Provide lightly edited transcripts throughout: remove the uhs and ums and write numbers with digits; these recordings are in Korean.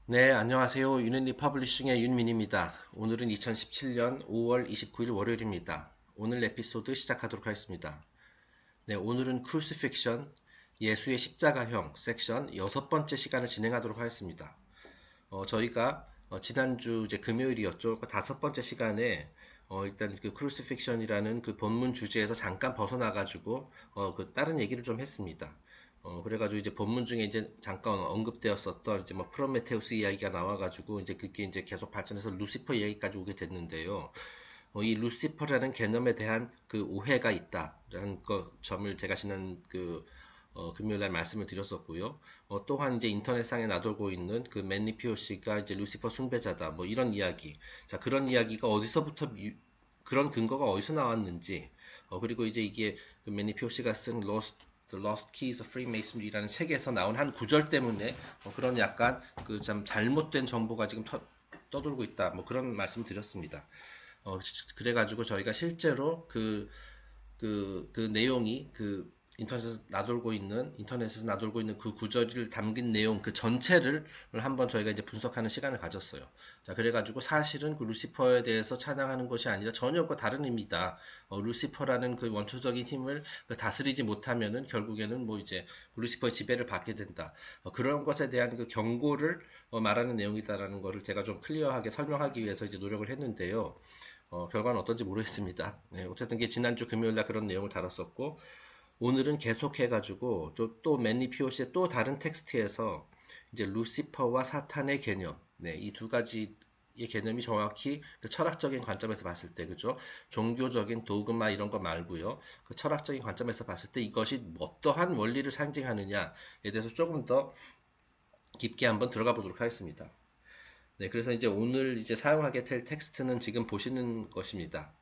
네, 안녕하세요. 유닛리 퍼블리싱의 윤민입니다. 오늘은 2017년 5월 29일 월요일입니다. 오늘 에피소드 시작하도록 하겠습니다. 네, 오늘은 크루시픽션, 예수의 십자가형 섹션 여섯 번째 시간을 진행하도록 하겠습니다. 저희가 지난주 이제 금요일이었죠. 그 다섯 번째 시간에 일단 그 크루시픽션이라는 그 본문 주제에서 잠깐 벗어나가지고 그 다른 얘기를 좀 했습니다. 그래가지고 이제 본문 중에 이제 잠깐 언급되었었던 이제 뭐 프로메테우스 이야기가 나와가지고 이제 그게 이제 계속 발전해서 루시퍼 이야기까지 오게 됐는데요. 이 루시퍼라는 개념에 대한 그 오해가 있다라는 점을 제가 지난 금요일 날 말씀을 드렸었고요. 또한 이제 인터넷상에 나돌고 있는 그 맨니 피오씨가 이제 루시퍼 숭배자다. 뭐 이런 이야기. 자, 그런 이야기가 어디서부터 그런 근거가 어디서 나왔는지. 그리고 이제 이게 그 맨니 피오씨가 쓴 The Lost Keys of Freemasonry라는 책에서 나온 한 구절 때문에 그런 약간 그 참 잘못된 정보가 지금 떠돌고 있다. 뭐 그런 말씀을 드렸습니다. 그래가지고 저희가 실제로 그 내용이 인터넷에서 나돌고 있는 그 구절을 담긴 내용 그 전체를 한번 저희가 이제 분석하는 시간을 가졌어요. 자, 그래가지고 사실은 그 루시퍼에 대해서 찬양하는 것이 아니라 전혀 그 다른 의미다. 루시퍼라는 그 원초적인 힘을 다스리지 못하면은 결국에는 뭐 이제 루시퍼의 지배를 받게 된다. 그런 것에 대한 그 경고를 말하는 내용이다라는 것을 제가 좀 클리어하게 설명하기 위해서 이제 노력을 했는데요. 결과는 어떤지 모르겠습니다. 네, 어쨌든 지난주 금요일날 그런 내용을 다뤘었고, 오늘은 계속해가지고 또 맨니 피오시의 또 다른 텍스트에서 이제 루시퍼와 사탄의 개념, 네, 이 두 가지의 개념이 정확히 그 철학적인 관점에서 봤을 때, 그죠? 종교적인 도그마 이런 거 말고요. 그 철학적인 관점에서 봤을 때 이것이 어떠한 원리를 상징하느냐에 대해서 조금 더 깊게 한번 들어가 보도록 하겠습니다. 네, 그래서 이제 오늘 이제 사용하게 될 텍스트는 지금 보시는 것입니다.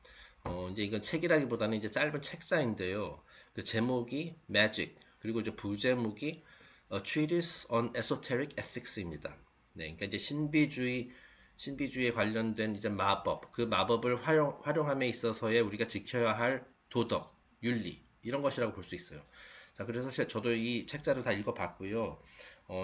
이제 이건 책이라기보다는 이제 짧은 책자인데요. 그 제목이 Magic, 그리고 이제 부제목이 A Treatise on Esoteric Ethics입니다. 네, 그러니까 이제 신비주의에 관련된 이제 마법, 그 마법을 활용함에 있어서의 우리가 지켜야 할 도덕, 윤리, 이런 것이라고 볼 수 있어요. 자, 그래서 저도 이 책자를 다 읽어봤고요.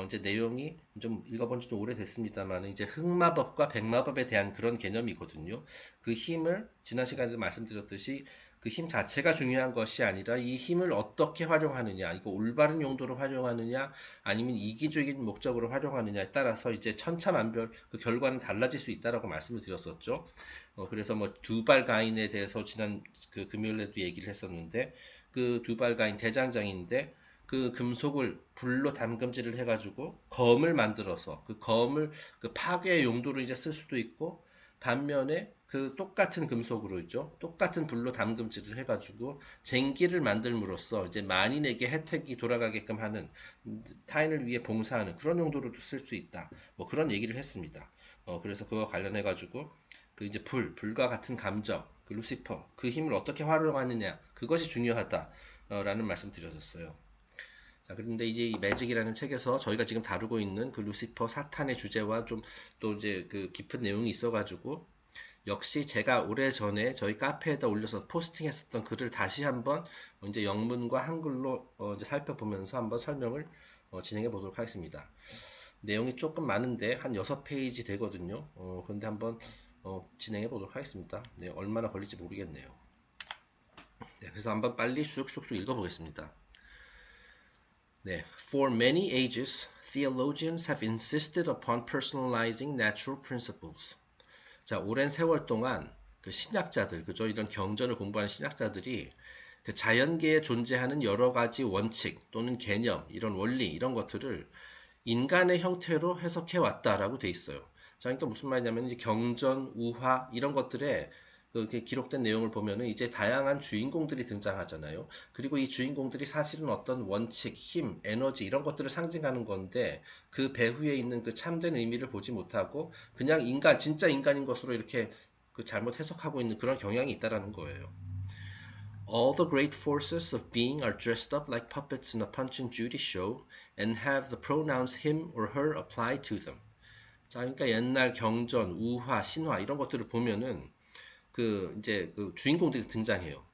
이제 내용이 좀 읽어본 지 좀 오래됐습니다만, 이제 흑마법과 백마법에 대한 그런 개념이거든요. 그 힘을, 지난 시간에도 말씀드렸듯이, 그 힘 자체가 중요한 것이 아니라 이 힘을 어떻게 활용하느냐, 이거 올바른 용도로 활용하느냐, 아니면 이기적인 목적으로 활용하느냐에 따라서 이제 천차만별 그 결과는 달라질 수 있다라고 말씀을 드렸었죠. 그래서 뭐 두발 가인에 대해서 지난 그 금요일에도 얘기를 했었는데, 그 두발 가인 대장장인데, 그 금속을 불로 담금질을 해가지고 검을 만들어서 그 검을 그 파괴 용도로 이제 쓸 수도 있고, 반면에 그 똑같은 금속으로 있죠. 똑같은 불로 담금질을 해가지고 쟁기를 만들므로써 이제 만인에게 혜택이 돌아가게끔 하는, 타인을 위해 봉사하는 그런 용도로도 쓸 수 있다. 뭐 그런 얘기를 했습니다. 그래서 그와 관련해가지고 그 이제 불과 같은 감정, 그 루시퍼, 그 힘을 어떻게 활용하느냐, 그것이 중요하다라는 말씀 드렸었어요. 자, 그런데 이제 이 매직이라는 책에서 저희가 지금 다루고 있는 그 루시퍼 사탄의 주제와 좀 또 이제 그 깊은 내용이 있어가지고, 역시 제가 오래전에 저희 카페에다 올려서 포스팅했었던 글을 다시 한번 이제 영문과 한글로 이제 살펴보면서 한번 설명을 진행해 보도록 하겠습니다. 내용이 조금 많은데 한 6페이지 되거든요. 그런데 한번 진행해 보도록 하겠습니다. 네, 얼마나 걸릴지 모르겠네요. 네, 그래서 한번 빨리 쑥쑥쑥 읽어보겠습니다. 네. For many ages, theologians have insisted upon personalizing natural principles. 자, 오랜 세월 동안 그 신학자들, 그죠? 이런 경전을 공부하는 신학자들이 그 자연계에 존재하는 여러 가지 원칙 또는 개념, 이런 원리, 이런 것들을 인간의 형태로 해석해 왔다라고 돼 있어요. 자, 그러니까 무슨 말이냐면 이제 경전, 우화 이런 것들에 그 기록된 내용을 보면은 이제 다양한 주인공들이 등장하잖아요. 그리고 이 주인공들이 사실은 어떤 원칙, 힘, 에너지 이런 것들을 상징하는 건데 그 배후에 있는 그 참된 의미를 보지 못하고 그냥 진짜 인간인 것으로 이렇게 그 잘못 해석하고 있는 그런 경향이 있다라는 거예요. All the great forces of being are dressed up like puppets in a Punch and Judy show and have the pronouns him or her applied to them. 자, 그러니까 옛날 경전, 우화, 신화 이런 것들을 보면은 그 이제 그 주인공들이 등장해요.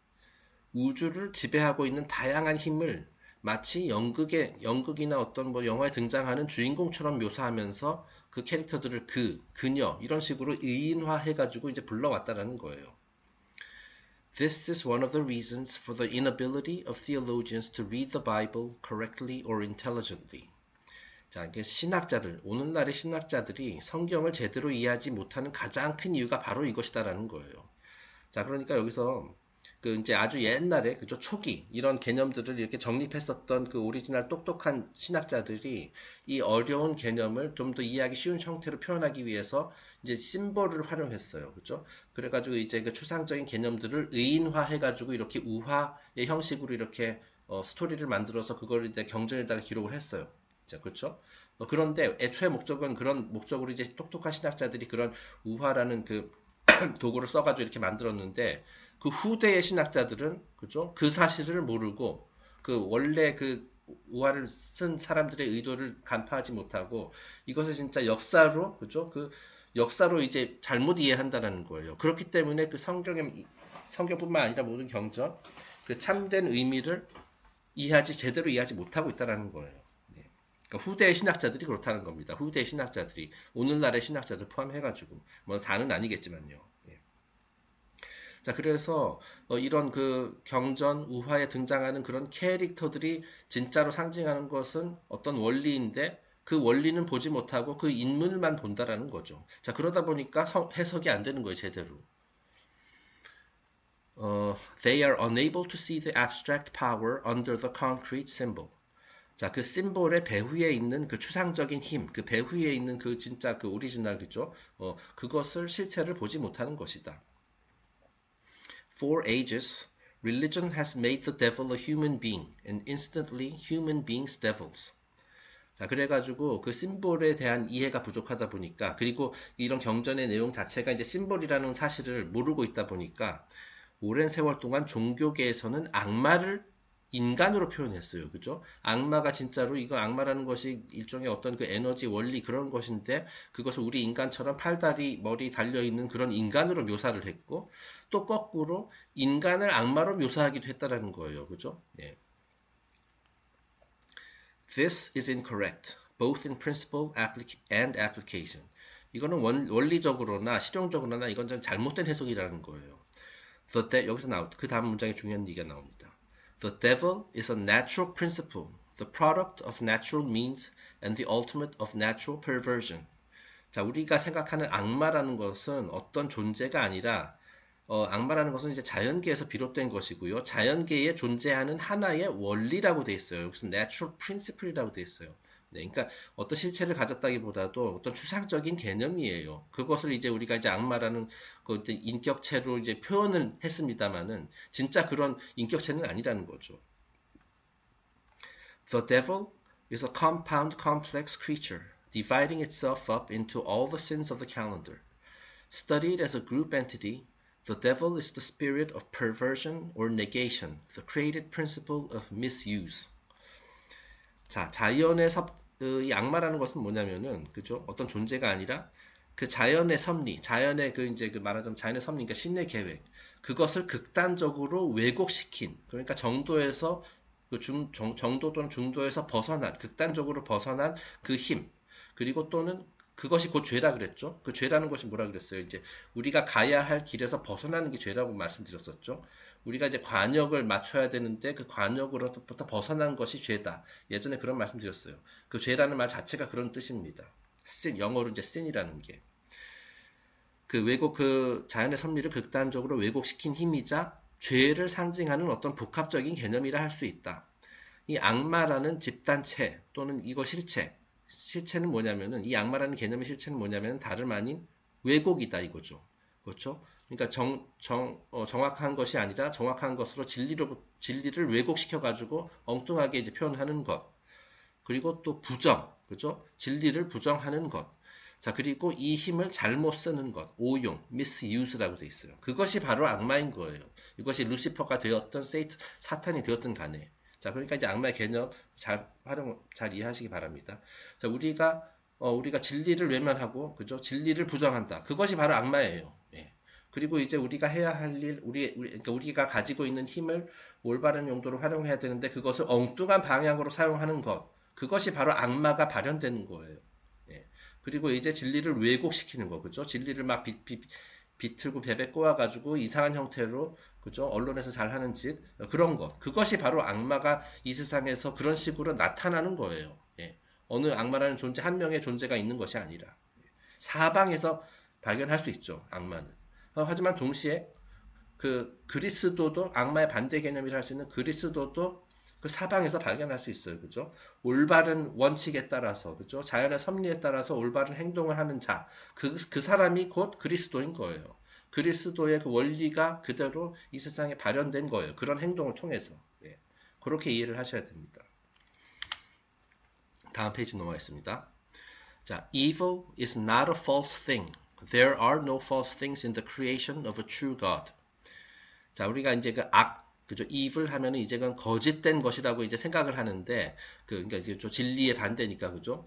우주를 지배하고 있는 다양한 힘을 마치 연극이나 어떤 뭐 영화에 등장하는 주인공처럼 묘사하면서 그 캐릭터들을 그녀 이런 식으로 의인화해가지고 이제 불러왔다라는 거예요. This is one of the reasons for the inability of theologians to read the Bible correctly or intelligently. 자, 이게 신학자들, 오늘날의 신학자들이 성경을 제대로 이해하지 못하는 가장 큰 이유가 바로 이것이다라는 거예요. 자, 그러니까 여기서 그 이제 아주 옛날에 그죠 초기 이런 개념들을 이렇게 정립했었던 그 오리지널 똑똑한 신학자들이 이 어려운 개념을 좀 더 이해하기 쉬운 형태로 표현하기 위해서 이제 심볼을 활용했어요. 그죠? 그래가지고 이제 그 추상적인 개념들을 의인화해가지고 이렇게 우화의 형식으로 이렇게 스토리를 만들어서 그걸 이제 경전에다가 기록을 했어요. 자, 그렇죠? 그런데 애초의 목적은 그런 목적으로 이제 똑똑한 신학자들이 그런 우화라는 그 도구를 써가지고 이렇게 만들었는데 그 후대의 신학자들은 그죠? 그 사실을 모르고 그 원래 그 우화를 쓴 사람들의 의도를 간파하지 못하고 이것을 진짜 역사로 그죠? 그 역사로 이제 잘못 이해한다는 거예요. 그렇기 때문에 그 성경뿐만 아니라 모든 경전 그 참된 의미를 제대로 이해하지 못하고 있다는 거예요. 그러니까 후대의 신학자들이 그렇다는 겁니다. 후대의 신학자들이 오늘날의 신학자들 포함해가지고 뭐 다는 아니겠지만요. 예. 자, 그래서 이런 그 경전 우화에 등장하는 그런 캐릭터들이 진짜로 상징하는 것은 어떤 원리인데 그 원리는 보지 못하고 그 인물만 본다라는 거죠. 자, 그러다 보니까 해석이 안 되는 거예요, 제대로. They are unable to see the abstract power under the concrete symbol. 자, 그 심볼의 배후에 있는 그 추상적인 힘, 그 배후에 있는 그 진짜 그 오리지널 그죠? 그것을 실체를 보지 못하는 것이다. For ages, religion has made the devil a human being, and instantly human beings devils. 자, 그래가지고 그 심볼에 대한 이해가 부족하다 보니까 그리고 이런 경전의 내용 자체가 이제 심볼이라는 사실을 모르고 있다 보니까 오랜 세월 동안 종교계에서는 악마를 인간으로 표현했어요. 그죠? 악마가 진짜로 이거 악마라는 것이 일종의 어떤 그 에너지 원리 그런 것인데 그것을 우리 인간처럼 팔다리 머리 달려있는 그런 인간으로 묘사를 했고 또 거꾸로 인간을 악마로 묘사하기도 했다라는 거예요. 그죠? 예. This is incorrect, both in principle and application. 이거는 원리적으로나 실용적으로나 이건 좀 잘못된 해석이라는 거예요. 여기서 그 다음 문장에 중요한 얘기가 나옵니다. The devil is a natural principle, the product of natural means, and the ultimate of natural perversion. 자, 우리가 생각하는 악마라는 것은 어떤 존재가 아니라 악마라는 것은 이제 자연계에서 비롯된 것이고요. 자연계에 존재하는 하나의 원리라고 되어 있어요. 여기서 natural principle이라고 되어 있어요. 네, 그러니까 어떤 실체를 가졌다기보다도 어떤 추상적인 개념이에요. 그것을 이제 우리가 이제 악마라는 그 이제 인격체로 이제 표현을 했습니다만은 진짜 그런 인격체는 아니라는 거죠. The devil is a compound, complex creature, dividing itself up into all the sins of the calendar. Studied as a group entity, the devil is the spirit of perversion or negation, the created principle of misuse. 자, 이 악마라는 것은 뭐냐면은, 그죠? 어떤 존재가 아니라 그 자연의 섭리, 자연의 그 이제 그 말하자면 자연의 섭리, 그러니까 신의 계획, 그것을 극단적으로 왜곡시킨, 그러니까 정도에서 그 정도 또는 중도에서 극단적으로 벗어난 그 힘, 그리고 또는 그것이 곧 죄라 그랬죠. 그 죄라는 것이 뭐라 그랬어요? 이제 우리가 가야 할 길에서 벗어나는 게 죄라고 말씀드렸었죠. 우리가 이제 관역을 맞춰야 되는데 그 관역으로부터 벗어난 것이 죄다. 예전에 그런 말씀드렸어요. 그 죄라는 말 자체가 그런 뜻입니다. 영어로 이제 sin이라는 게. 그 자연의 섭리를 극단적으로 왜곡시킨 힘이자 죄를 상징하는 어떤 복합적인 개념이라 할 수 있다. 이 악마라는 집단체 또는 이거 실체는 뭐냐면은 이 악마라는 개념의 실체는 뭐냐면 다름 아닌 왜곡이다 이거죠. 그렇죠? 그러니까 정확한 것이 아니라 정확한 것으로 진리를 왜곡시켜 가지고 엉뚱하게 이제 표현하는 것. 그리고 또 그죠? 진리를 부정하는 것. 자, 그리고 이 힘을 잘못 쓰는 것, 오용, misuse라고 돼 있어요. 그것이 바로 악마인 거예요. 이것이 루시퍼가 되었던 사탄이 되었던 간에. 자, 그러니까 이제 악마의 개념 잘 이해하시기 바랍니다. 자, 우리가 진리를 외면하고, 그죠? 진리를 부정한다. 그것이 바로 악마예요. 예. 그리고 이제 우리가 해야 할 일, 그러니까 우리가 가지고 있는 힘을 올바른 용도로 활용해야 되는데 그것을 엉뚱한 방향으로 사용하는 것. 그것이 바로 악마가 발현되는 거예요. 예. 그리고 이제 진리를 왜곡시키는 거, 그죠? 진리를 막 비틀고 베베 꼬아가지고 이상한 형태로, 그죠? 언론에서 잘 하는 짓, 그런 것. 그것이 바로 악마가 이 세상에서 그런 식으로 나타나는 거예요. 예. 어느 악마라는 존재, 한 명의 존재가 있는 것이 아니라. 사방에서 발견할 수 있죠, 악마는. 하지만 동시에 그 그리스도도 악마의 반대 개념이라 할 수 있는 그리스도도 그 사방에서 발견할 수 있어요. 그죠? 올바른 원칙에 따라서, 그죠? 자연의 섭리에 따라서 올바른 행동을 하는 자. 그 사람이 곧 그리스도인 거예요. 그리스도의 그 원리가 그대로 이 세상에 발현된 거예요. 그런 행동을 통해서. 예. 그렇게 이해를 하셔야 됩니다. 다음 페이지 넘어가겠습니다. 자, evil is not a false thing. There are no false things in the creation of a true God. 자, 우리가 이제 그 그죠? evil 하면은 이제 그건 거짓된 것이라고 이제 생각을 하는데, 그러니까 이게 좀 진리의 반대니까, 그죠?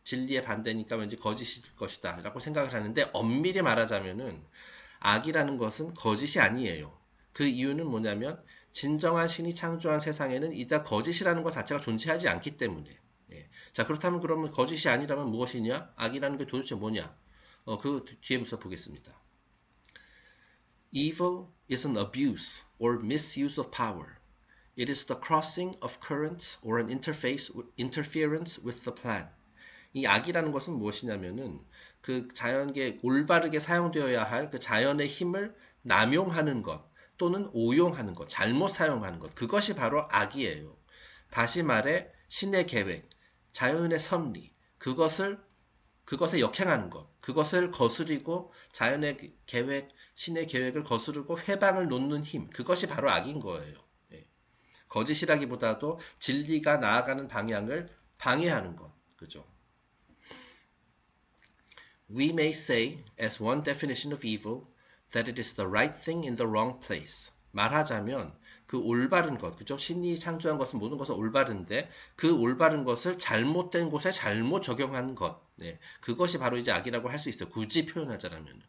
진리의 반대니까 왠지 거짓일 것이다. 라고 생각을 하는데, 엄밀히 말하자면은, 악이라는 것은 거짓이 아니에요. 그 이유는 뭐냐면, 진정한 신이 창조한 세상에는 이따 거짓이라는 것 자체가 존재하지 않기 때문에. 예. 자, 그렇다면 그러면 거짓이 아니라면 무엇이냐? 악이라는 게 도대체 뭐냐? 그 뒤에서 보겠습니다. Evil is an abuse or misuse of power. It is the crossing of currents or an interference with the plan. 이 악이라는 것은 무엇이냐면은 그 자연계 올바르게 사용되어야 할 그 자연의 힘을 남용하는 것 또는 오용하는 것, 잘못 사용하는 것. 그것이 바로 악이에요. 다시 말해 신의 계획, 자연의 섭리, 그것에 역행하는 것, 그것을 거스리고 자연의 계획, 신의 계획을 거스르고 회방을 놓는 힘, 그것이 바로 악인 거예요. 예. 거짓이라기보다도 진리가 나아가는 방향을 방해하는 것, 그죠? We may say, as one definition of evil, that it is the right thing in the wrong place. 말하자면 그 올바른 것, 그죠? 신이 창조한 것은 모든 것은 올바른데 그 올바른 것을 잘못된 곳에 잘못 적용한 것, 네, 그것이 바로 이제 악이라고 할 수 있어요. 굳이 표현하자면.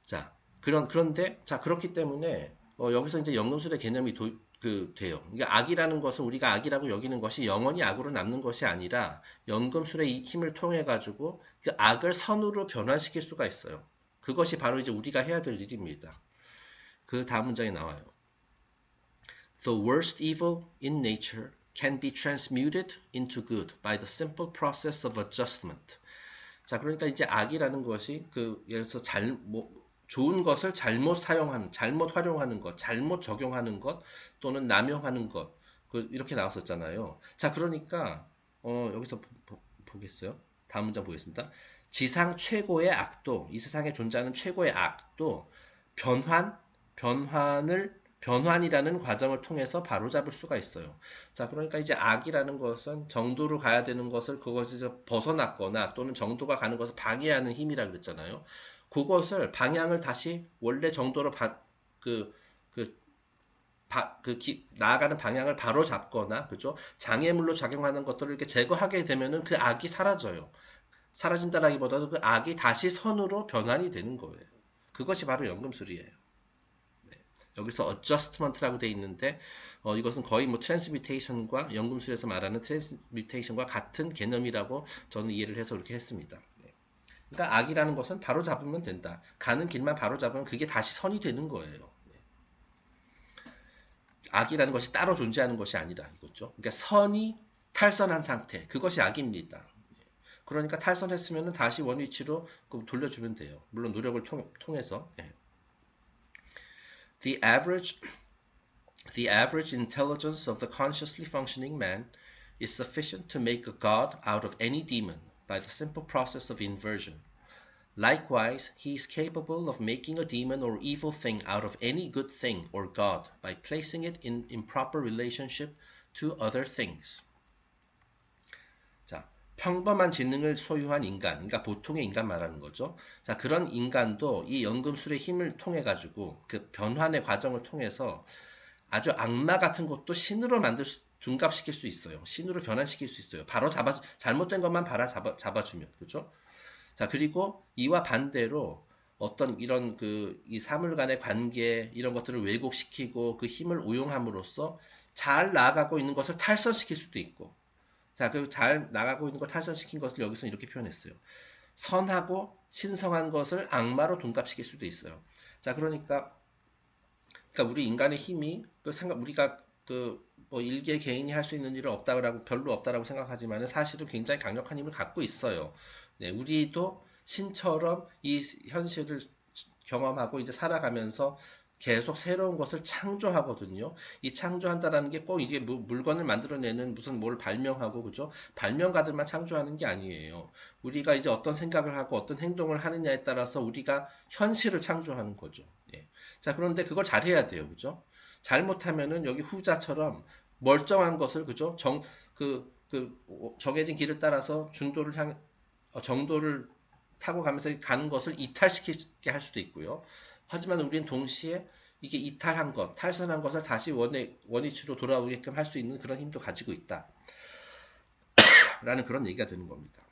자, 그런데 자 그렇기 때문에 여기서 이제 연금술의 개념이 돼요. 그러니까 악이라는 것은 우리가 악이라고 여기는 것이 영원히 악으로 남는 것이 아니라 연금술의 힘을 통해 가지고 그 악을 선으로 변환시킬 수가 있어요. 그것이 바로 이제 우리가 해야 될 일입니다. 그 다음 문장에 나와요. The worst evil in nature can be transmuted into good by the simple process of adjustment. 자, 그러니까 이제 악이라는 것이 예를 들어서 좋은 것을 잘못 사용하는, 잘못 활용하는 것, 잘못 적용하는 것, 또는 남용하는 것, 이렇게 나왔었잖아요. 자, 그러니까 여기서 보겠어요. 다음 문장 보겠습니다. 지상 최고의 악도, 이 세상에 존재하는 최고의 악도 변환이라는 과정을 통해서 바로잡을 수가 있어요. 자, 그러니까 이제 악이라는 것은 정도로 가야 되는 것을 그것에서 벗어났거나 또는 정도가 가는 것을 방해하는 힘이라 그랬잖아요. 그것을 방향을 다시 원래 정도로 나아가는 방향을 바로 잡거나, 그죠? 장애물로 작용하는 것들을 이렇게 제거하게 되면은 그 악이 사라져요. 사라진다라기보다도 그 악이 다시 선으로 변환이 되는 거예요. 그것이 바로 연금술이에요. 네. 여기서 adjustment라고 되어 있는데 이것은 거의 뭐 transmutation과 연금술에서 말하는 transmutation과 같은 개념이라고 저는 이해를 해서 이렇게 했습니다. 네. 그러니까 악이라는 것은 바로 잡으면 된다. 가는 길만 바로 잡으면 그게 다시 선이 되는 거예요. 네. 악이라는 것이 따로 존재하는 것이 아니라 이거죠. 그러니까 선이 탈선한 상태, 그것이 악입니다. 그러니까 탈선했으면 다시 원위치로 돌려주면 돼요. 물론 노력을 통해서. 예. The average intelligence of the consciously functioning man is sufficient to make a god out of any demon by the simple process of inversion. Likewise, he is capable of making a demon or evil thing out of any good thing or god by placing it in improper relationship to other things. 자, 평범한 지능을 소유한 인간, 그러니까 보통의 인간 말하는 거죠. 자, 그런 인간도 이 연금술의 힘을 통해 가지고 그 변환의 과정을 통해서 아주 악마 같은 것도 신으로 둔갑시킬 수 있어요. 신으로 변환시킬 수 있어요. 잘못된 것만 잡아주면, 그죠? 자, 그리고 이와 반대로 어떤 이런 이 사물 간의 관계 이런 것들을 왜곡시키고 그 힘을 오용함으로써 잘 나아가고 있는 것을 탈선시킬 수도 있고 자, 그 잘 나가고 있는 걸 탈선시킨 것을 여기서 이렇게 표현했어요. 선하고 신성한 것을 악마로 둔갑시킬 수도 있어요. 자, 그러니까 우리 인간의 힘이 우리가 뭐 일개 개인이 할 수 있는 일은 없다라고 별로 없다라고 생각하지만 사실은 굉장히 강력한 힘을 갖고 있어요. 네, 우리도 신처럼 이 현실을 경험하고 이제 살아가면서 계속 새로운 것을 창조하거든요. 이 창조한다라는 게 꼭 이게 물건을 만들어내는 무슨 뭘 발명하고 그죠? 발명가들만 창조하는 게 아니에요. 우리가 이제 어떤 생각을 하고 어떤 행동을 하느냐에 따라서 우리가 현실을 창조하는 거죠. 예. 자, 그런데 그걸 잘해야 돼요. 그죠? 잘못하면은 여기 후자처럼 멀쩡한 것을 그죠? 정해진 길을 따라서 정도를 타고 가면서 가는 것을 이탈시키게 할 수도 있고요. 하지만 우리는 동시에 이게 이탈한 것, 탈선한 것을 다시 원위치로 돌아오게끔 할 수 있는 그런 힘도 가지고 있다. 라는 그런 얘기가 되는 겁니다.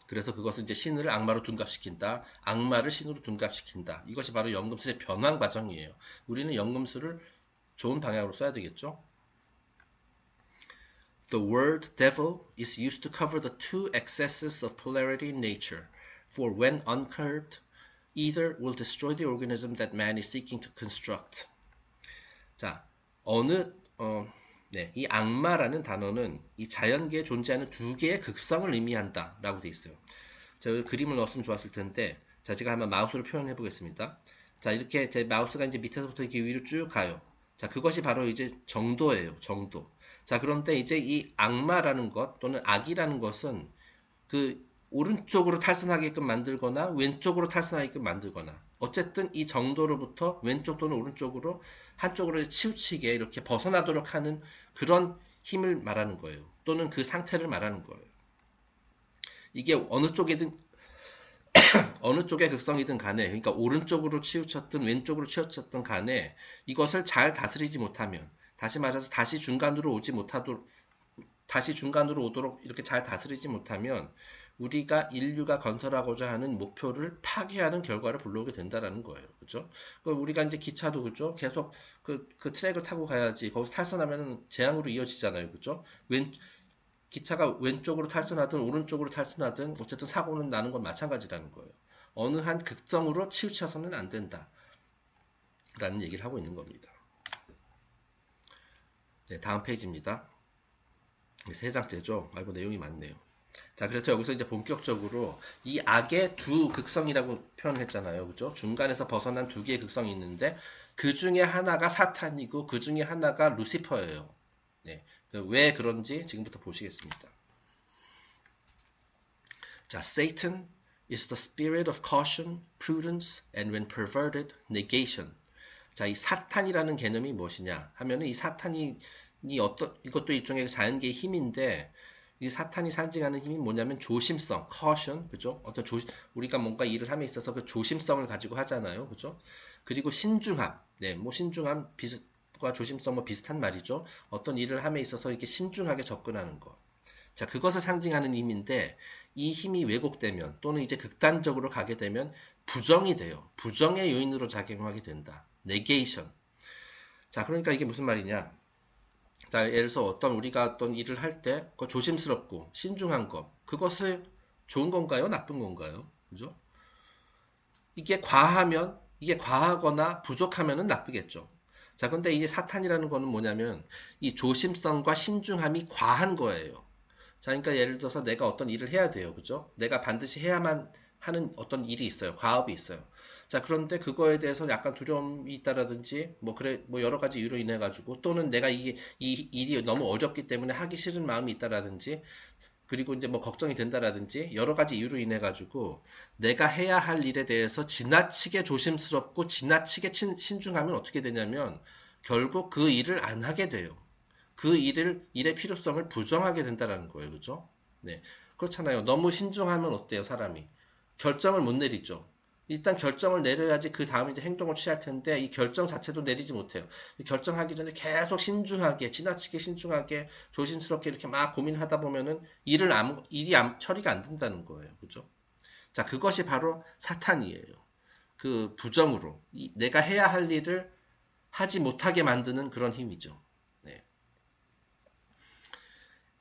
그래서 그것은 이제 신을 악마로 둔갑시킨다. 악마를 신으로 둔갑시킨다. 이것이 바로 연금술의 변환 과정이에요. 우리는 연금술을 좋은 방향으로 써야 되겠죠. The word devil is used to cover the two excesses of polarity in nature, for when uncurbed, either will destroy the organism that man is seeking to construct. 자, 이 악마라는 단어는 이 자연계에 존재하는 두 개의 극성을 의미한다 라고 되어 있어요. 자, 여기 그림을 넣었으면 좋았을 텐데, 자, 제가 한번 마우스로 표현해 보겠습니다. 자, 이렇게 제 마우스가 이제 밑에서부터 이렇게 위로 쭉 가요. 자, 그것이 바로 이제 정도예요, 정도. 자, 그런데 이제 이 악마라는 것 또는 악이라는 것은 오른쪽으로 탈선하게끔 만들거나 왼쪽으로 탈선하게끔 만들거나 어쨌든 이 정도로부터 왼쪽 또는 오른쪽으로 한쪽으로 치우치게 이렇게 벗어나도록 하는 그런 힘을 말하는 거예요. 또는 그 상태를 말하는 거예요. 이게 어느 쪽이든 어느 쪽의 극성이든 간에 그러니까 오른쪽으로 치우쳤든 왼쪽으로 치우쳤든 간에 이것을 잘 다스리지 못하면 다시 말해서 다시 중간으로 오도록 이렇게 잘 다스리지 못하면 우리가 인류가 건설하고자 하는 목표를 파괴하는 결과를 불러오게 된다라는 거예요. 그죠? 우리가 이제 기차도 그죠? 계속 그 트랙을 타고 가야지. 거기서 탈선하면 재앙으로 이어지잖아요. 그죠? 기차가 왼쪽으로 탈선하든 오른쪽으로 탈선하든 어쨌든 사고는 나는 건 마찬가지라는 거예요. 어느 한 극성으로 치우쳐서는 안 된다. 라는 얘기를 하고 있는 겁니다. 네, 다음 페이지입니다. 세 장째죠. 아이고, 내용이 많네요. 자, 그래서 여기서 이제 본격적으로 이 악의 두 극성이라고 표현했잖아요. 그죠? 중간에서 벗어난 두 개의 극성이 있는데 그 중에 하나가 사탄이고 그 중에 하나가 루시퍼예요. 네. 왜 그런지 지금부터 보시겠습니다. 자, Satan is the spirit of caution, prudence, and when perverted, negation. 자, 이 사탄이라는 개념이 무엇이냐 하면은 이 사탄이 이것도 일종의 자연계의 힘인데 이 사탄이 상징하는 힘이 뭐냐면 조심성, caution, 그죠? 우리가 뭔가 일을 함에 있어서 그 조심성을 가지고 하잖아요, 그죠? 그리고 신중함, 네, 뭐 신중함 과 조심성 뭐 비슷한 말이죠. 어떤 일을 함에 있어서 이렇게 신중하게 접근하는 것. 자, 그것을 상징하는 힘인데 이 힘이 왜곡되면 또는 이제 극단적으로 가게 되면 부정이 돼요. 부정의 요인으로 작용하게 된다. negation. 자, 그러니까 이게 무슨 말이냐? 자, 예를 들어서 우리가 어떤 일을 할 때 조심스럽고 신중한 것, 그것을 좋은 건가요? 나쁜 건가요? 그죠? 이게 과하거나 부족하면은 나쁘겠죠. 자, 근데 이제 사탄이라는 거는 뭐냐면 이 조심성과 신중함이 과한 거예요. 자, 그러니까 예를 들어서 내가 어떤 일을 해야 돼요. 그죠? 내가 반드시 해야만 하는 어떤 일이 있어요. 과업이 있어요. 자, 그런데 그거에 대해서 약간 두려움이 있다라든지 뭐 여러 가지 이유로 인해 가지고 또는 내가 이 일이 너무 어렵기 때문에 하기 싫은 마음이 있다라든지 그리고 이제 뭐 걱정이 된다라든지 여러 가지 이유로 인해 가지고 내가 해야 할 일에 대해서 지나치게 조심스럽고 지나치게 신중하면 어떻게 되냐면 결국 그 일을 안 하게 돼요. 그 일의 필요성을 부정하게 된다라는 거예요. 그죠? 네. 그렇잖아요. 너무 신중하면 어때요, 사람이? 결정을 못 내리죠. 일단 결정을 내려야지 그 다음 이제 행동을 취할 텐데 이 결정 자체도 내리지 못해요. 결정하기 전에 계속 신중하게, 지나치게 신중하게, 조심스럽게 이렇게 막 고민하다 보면은 일이 처리가 안 된다는 거예요. 그죠? 자, 그것이 바로 사탄이에요. 그 부정으로 내가 해야 할 일을 하지 못하게 만드는 그런 힘이죠. 네.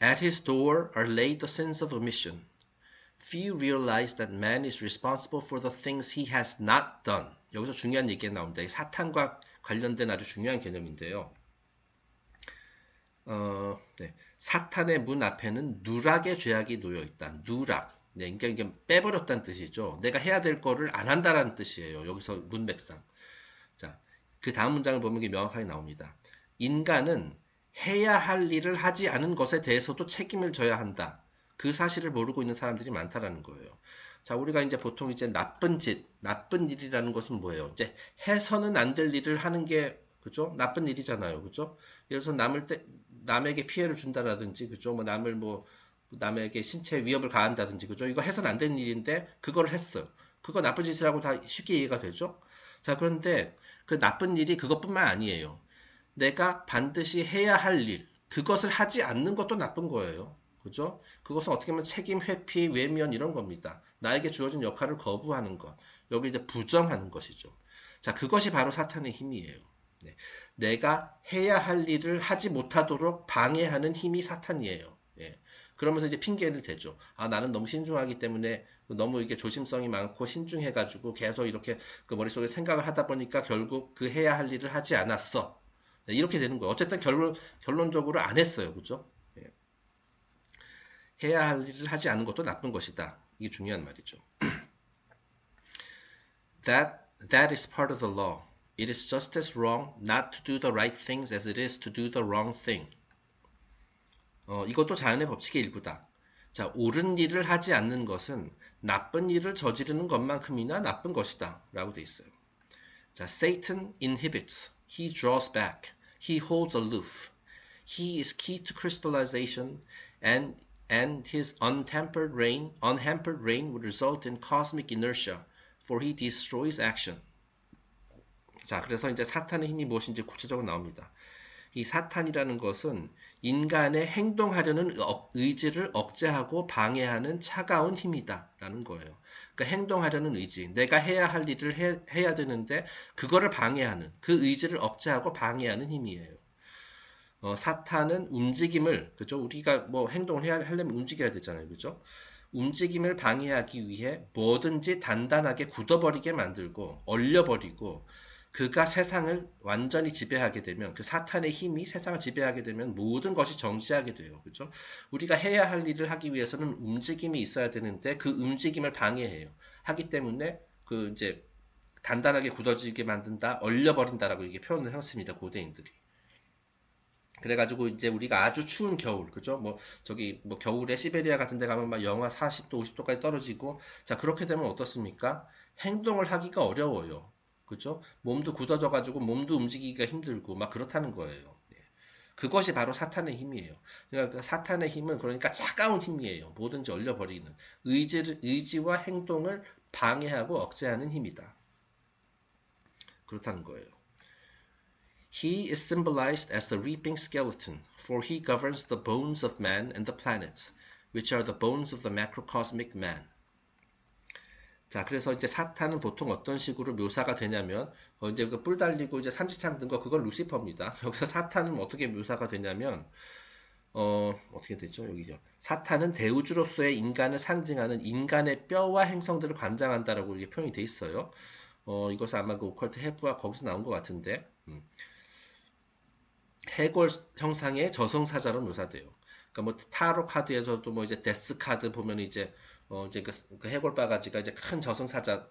At his door are laid the sins of omission. Few realize that man is responsible for the things he has not done. 여기서 중요한 얘기가 나옵니다. 사탄과 관련된 아주 중요한 개념인데요. 네. 사탄의 문 앞에는 누락의 죄악이 놓여 있다. 누락. 네, 그러니까 이게 빼버렸다는 뜻이죠. 내가 해야 될 거를 안 한다라는 뜻이에요. 여기서 문맥상. 자, 그 다음 문장을 보면 이게 명확하게 나옵니다. 인간은 해야 할 일을 하지 않은 것에 대해서도 책임을 져야 한다. 그 사실을 모르고 있는 사람들이 많다라는 거예요. 자, 우리가 이제 보통 이제 나쁜 짓, 나쁜 일이라는 것은 뭐예요? 이제 해서는 안 될 일을 하는 게, 그죠? 나쁜 일이잖아요. 그죠? 예를 들어서 남에게 피해를 준다라든지, 그죠? 남에게 신체에 위협을 가한다든지, 그죠? 이거 해서는 안 되는 일인데, 그걸 했어요. 그거 나쁜 짓이라고 다 쉽게 이해가 되죠? 자, 그런데 그 나쁜 일이 그것뿐만 아니에요. 내가 반드시 해야 할 일, 그것을 하지 않는 것도 나쁜 거예요. 그죠? 그것은 어떻게 보면 책임 회피, 외면 이런 겁니다. 나에게 주어진 역할을 거부하는 것. 여기 이제 부정하는 것이죠. 자, 그것이 바로 사탄의 힘이에요. 네. 내가 해야 할 일을 하지 못하도록 방해하는 힘이 사탄이에요. 예. 그러면서 이제 핑계를 대죠. 아, 나는 너무 신중하기 때문에 너무 이게 조심성이 많고 신중해가지고 계속 이렇게 그 머릿속에 생각을 하다 보니까 결국 그 해야 할 일을 하지 않았어. 네, 이렇게 되는 거예요. 어쨌든 결론적으로 안 했어요. 그죠? 예. 해야 할 일을 하지 않은 것도 나쁜 것이다. 이게 중요한 말이죠. That is part of the law. It is just as wrong not to do the right things as it is to do the wrong thing. 이것도 자연의 법칙의 일부다. 자, 옳은 일을 하지 않는 것은 나쁜 일을 저지르는 것만큼이나 나쁜 것이다. 라고 돼 있어요. 자, Satan inhibits. He draws back. He holds aloof. He is key to crystallization and his unhampered reign would result in cosmic inertia, for he destroys action. 자, 그래서 이제 사탄의 힘이 무엇인지 구체적으로 나옵니다. 이 사탄이라는 것은 인간의 행동하려는 의지를 억제하고 방해하는 차가운 힘이다 라는 거예요. 그러니까 행동하려는 의지, 내가 해야 할 일을 해야 되는데 그거를 방해하는, 그 의지를 억제하고 방해하는 힘이에요. 사탄은 움직임을, 그죠? 우리가 뭐 행동을 하려면 움직여야 되잖아요. 그죠? 움직임을 방해하기 위해 뭐든지 단단하게 굳어버리게 만들고 얼려버리고, 그가 세상을 완전히 지배하게 되면, 그 사탄의 힘이 세상을 지배하게 되면 모든 것이 정지하게 돼요. 그죠? 우리가 해야 할 일을 하기 위해서는 움직임이 있어야 되는데 그 움직임을 방해해요. 하기 때문에 그 이제 단단하게 굳어지게 만든다, 얼려버린다라고 이게 표현을 했습니다. 고대인들이. 그래가지고 이제 우리가 아주 추운 겨울, 그죠? 뭐 겨울에 시베리아 같은 데 가면 막 영하 40도, 50도까지 떨어지고, 자, 그렇게 되면 어떻습니까? 행동을 하기가 어려워요. 그죠? 몸도 굳어져가지고 몸도 움직이기가 힘들고 막 그렇다는 거예요. 그것이 바로 사탄의 힘이에요. 그러니까 사탄의 힘은 그러니까 차가운 힘이에요. 뭐든지 얼려버리는 의지와 행동을 방해하고 억제하는 힘이다. 그렇다는 거예요. He is symbolized as the reaping skeleton, for he governs the bones of man and the planets, which are the bones of the macrocosmic man. 자, 그래서 이제 사탄은 보통 어떤 식으로 묘사가 되냐면, 이제 그 뿔 달리고 이제 삼지창 든 거, 그건 루시퍼입니다. 여기서 사탄은 어떻게 묘사가 되냐면, 어떻게 되죠? 여기죠. 사탄은 대우주로서의 인간을 상징하는 인간의 뼈와 행성들을 관장한다라고 이게 표현이 돼 있어요. 이것은 아마 그 오컬트 해부와 거기서 나온 것 같은데, 해골 형상의 저승사자로 묘사돼요. 그러니까 뭐 타로 카드에서도 뭐 이제 데스 카드 보면 이제 이제 그 해골바가지가 이제 큰 저승사자,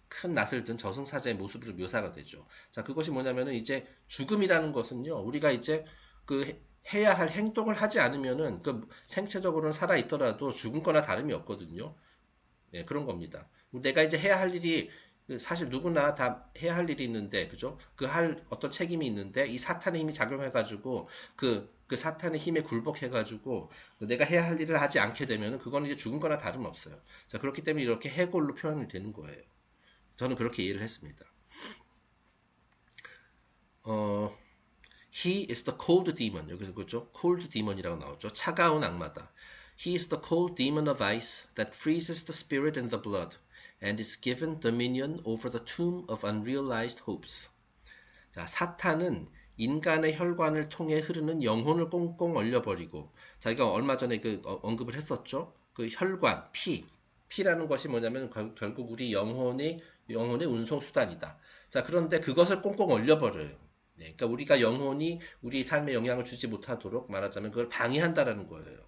큰 낯을 든 저승사자의 모습으로 묘사가 되죠. 자, 그것이 뭐냐면은 이제 죽음이라는 것은요, 우리가 이제 그 해야 할 행동을 하지 않으면은 그 생체적으로는 살아 있더라도 죽은 거나 다름이 없거든요. 네, 그런 겁니다. 내가 이제 해야 할 일이 사실 누구나 다 해야 할 일이 있는데, 그죠? 그 할 어떤 책임이 있는데 이 사탄의 힘이 작용해가지고 그 사탄의 힘에 굴복해가지고 내가 해야 할 일을 하지 않게 되면 그거는 이제 죽은 거나 다름없어요. 자, 그렇기 때문에 이렇게 해골로 표현이 되는 거예요. 저는 그렇게 이해를 했습니다. He is the cold demon. 여기서 그죠? cold demon이라고 나오죠. 차가운 악마다. He is the cold demon of ice that freezes the spirit and the blood and is given dominion over the tomb of unrealized hopes. 자, 사탄은 인간의 혈관을 통해 흐르는 영혼을 꽁꽁 얼려버리고, 자기가 얼마 전에 언급을 했었죠. 그 혈관, 피라는 것이 뭐냐면 결국 우리 영혼의 운송수단이다. 자, 그런데 그것을 꽁꽁 얼려버려요. 네, 그러니까 우리가 영혼이 우리 삶에 영향을 주지 못하도록 말하자면 그걸 방해한다라는 거예요.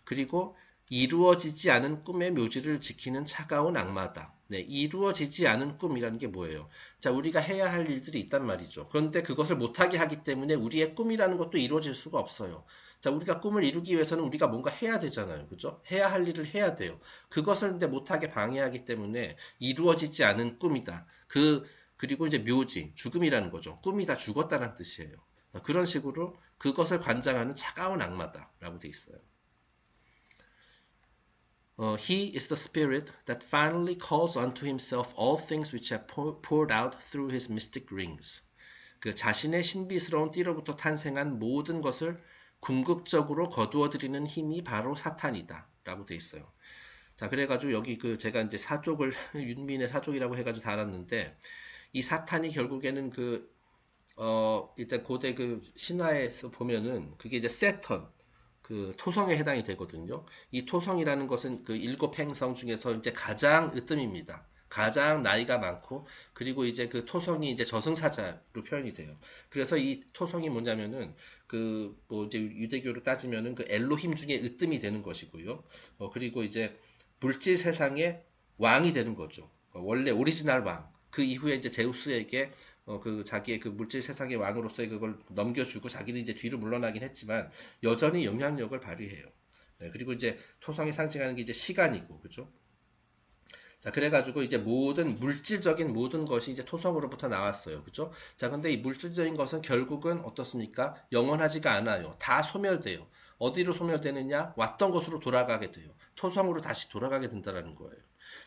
그리고 이루어지지 않은 꿈의 묘지를 지키는 차가운 악마다. 네, 이루어지지 않은 꿈이라는 게 뭐예요? 자, 우리가 해야 할 일들이 있단 말이죠. 그런데 그것을 못하게 하기 때문에 우리의 꿈이라는 것도 이루어질 수가 없어요. 자, 우리가 꿈을 이루기 위해서는 우리가 뭔가 해야 되잖아요. 그죠? 해야 할 일을 해야 돼요. 그것을 근데 못하게 방해하기 때문에 이루어지지 않은 꿈이다. 그리고 이제 묘지, 죽음이라는 거죠. 꿈이 다 죽었다는 뜻이에요. 그런 식으로 그것을 관장하는 차가운 악마다라고 돼 있어요. He is the spirit that finally calls unto himself all things which have poured out through his mystic rings. 그 자신의 신비스러운 띠로부터 탄생한 모든 것을 궁극적으로 거두어들이는 힘이 바로 사탄이다 라고 돼 있어요. 자, 그래가지고 여기 제가 이제 사족을 윤민의 사족이라고 해가지고 달았는데, 이 사탄이 결국에는 일단 고대 신화에서 보면은 그게 이제 세턴, 토성에 해당이 되거든요. 이 토성이라는 것은 일곱 행성 중에서 이제 가장 으뜸입니다. 가장 나이가 많고, 그리고 이제 그 토성이 이제 저승사자로 표현이 돼요. 그래서 이 토성이 뭐냐면은 이제 유대교로 따지면은 엘로힘 중에 으뜸이 되는 것이고요. 그리고 이제 물질 세상의 왕이 되는 거죠. 원래 오리지널 왕. 그 이후에 이제 제우스에게 자기의 물질 세상의 왕으로서의 그걸 넘겨주고 자기는 이제 뒤로 물러나긴 했지만 여전히 영향력을 발휘해요. 네, 그리고 이제 토성이 상징하는 게 이제 시간이고, 그죠? 자, 그래가지고 이제 물질적인 모든 것이 이제 토성으로부터 나왔어요. 그죠? 자, 근데 이 물질적인 것은 결국은 어떻습니까? 영원하지가 않아요. 다 소멸돼요. 어디로 소멸되느냐? 왔던 곳으로 돌아가게 돼요. 토성으로 다시 돌아가게 된다는 거예요.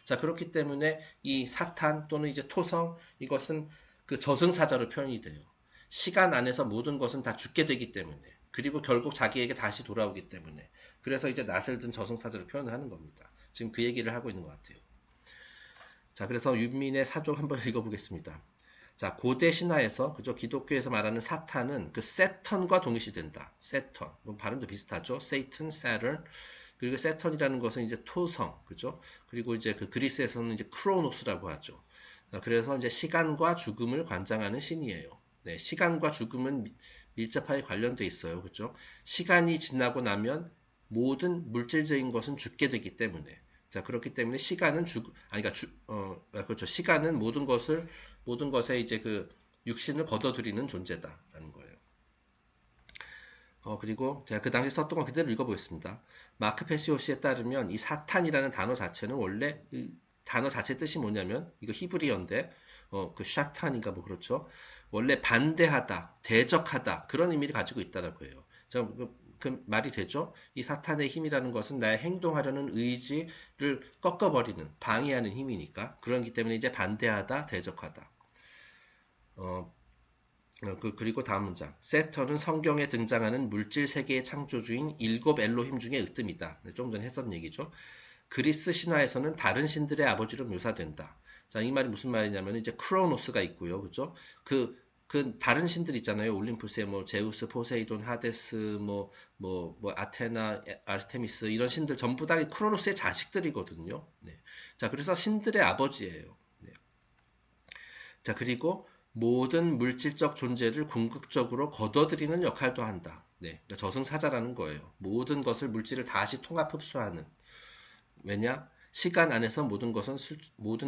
자, 그렇기 때문에 이 사탄 또는 이제 토성, 이것은 저승사자로 표현이 돼요. 시간 안에서 모든 것은 다 죽게 되기 때문에, 그리고 결국 자기에게 다시 돌아오기 때문에, 그래서 이제 낯을 든 저승사자로 표현을 하는 겁니다. 지금 그 얘기를 하고 있는 것 같아요. 자, 그래서 윤민의 사족 한번 읽어보겠습니다. 자, 고대 신화에서, 그죠? 기독교에서 말하는 사탄은 세턴과 동일시된다. 세턴. 뭐 발음도 비슷하죠? 세이튼, 사turn. 그리고 세턴이라는 것은 이제 토성, 그죠? 그리고 이제 그리스에서는 이제 크로노스라고 하죠. 그래서 이제 시간과 죽음을 관장하는 신이에요. 네, 시간과 죽음은 밀접하게 관련돼 있어요. 그죠? 시간이 지나고 나면 모든 물질적인 것은 죽게 되기 때문에. 자, 그렇기 때문에 시간은 그렇죠. 시간은 모든 것에 이제 육신을 걷어들이는 존재다라는 거예요. 그리고 제가 그 당시 썼던 거 그대로 읽어보겠습니다. 마크 페시오시에 따르면 이 사탄이라는 단어 자체는 원래 단어 자체 뜻이 뭐냐면, 이거 히브리어인데, 샤탄인가 뭐 그렇죠. 원래 반대하다, 대적하다, 그런 의미를 가지고 있다라고 해요. 그 말이 되죠? 이 사탄의 힘이라는 것은 나의 행동하려는 의지를 꺾어버리는, 방해하는 힘이니까. 그렇기 때문에 이제 반대하다, 대적하다. 그리고 다음 문장. 세턴은 성경에 등장하는 물질 세계의 창조주인 일곱 엘로힘 중에 으뜸이다. 네, 좀 전에 했었던 얘기죠. 그리스 신화에서는 다른 신들의 아버지로 묘사된다. 자, 이 말이 무슨 말이냐면 이제 크로노스가 있고요. 그죠? 다른 신들 있잖아요. 올림푸스에 뭐 제우스, 포세이돈, 하데스, 아테나, 아르테미스 이런 신들 전부 다 크로노스의 자식들이거든요. 네. 자, 그래서 신들의 아버지예요. 네. 자, 그리고 모든 물질적 존재를 궁극적으로 거둬들이는 역할도 한다. 네. 그러니까 저승사자라는 거예요. 모든 것을 물질을 다시 통합 흡수하는. 왜냐? 시간 안에서 모든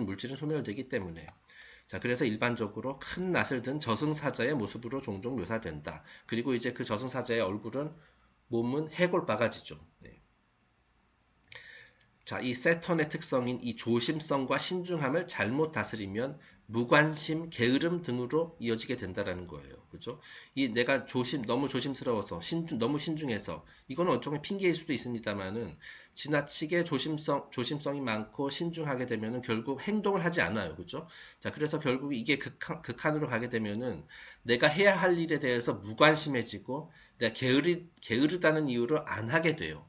물질은 소멸되기 때문에. 자, 그래서 일반적으로 큰 낯을 든 저승사자의 모습으로 종종 묘사된다. 그리고 이제 그 저승사자의 몸은 해골 바가지죠. 네. 자, 이 세턴의 특성인 이 조심성과 신중함을 잘못 다스리면 무관심, 게으름 등으로 이어지게 된다라는 거예요. 그죠? 내가 너무 조심스러워서, 너무 신중해서, 이거는 어쩌면 핑계일 수도 있습니다만은, 지나치게 조심성이 많고 신중하게 되면은 결국 행동을 하지 않아요. 그죠? 자, 그래서 결국 이게 극한으로 가게 되면은, 내가 해야 할 일에 대해서 무관심해지고, 내가 게으르다는 이유로 안 하게 돼요.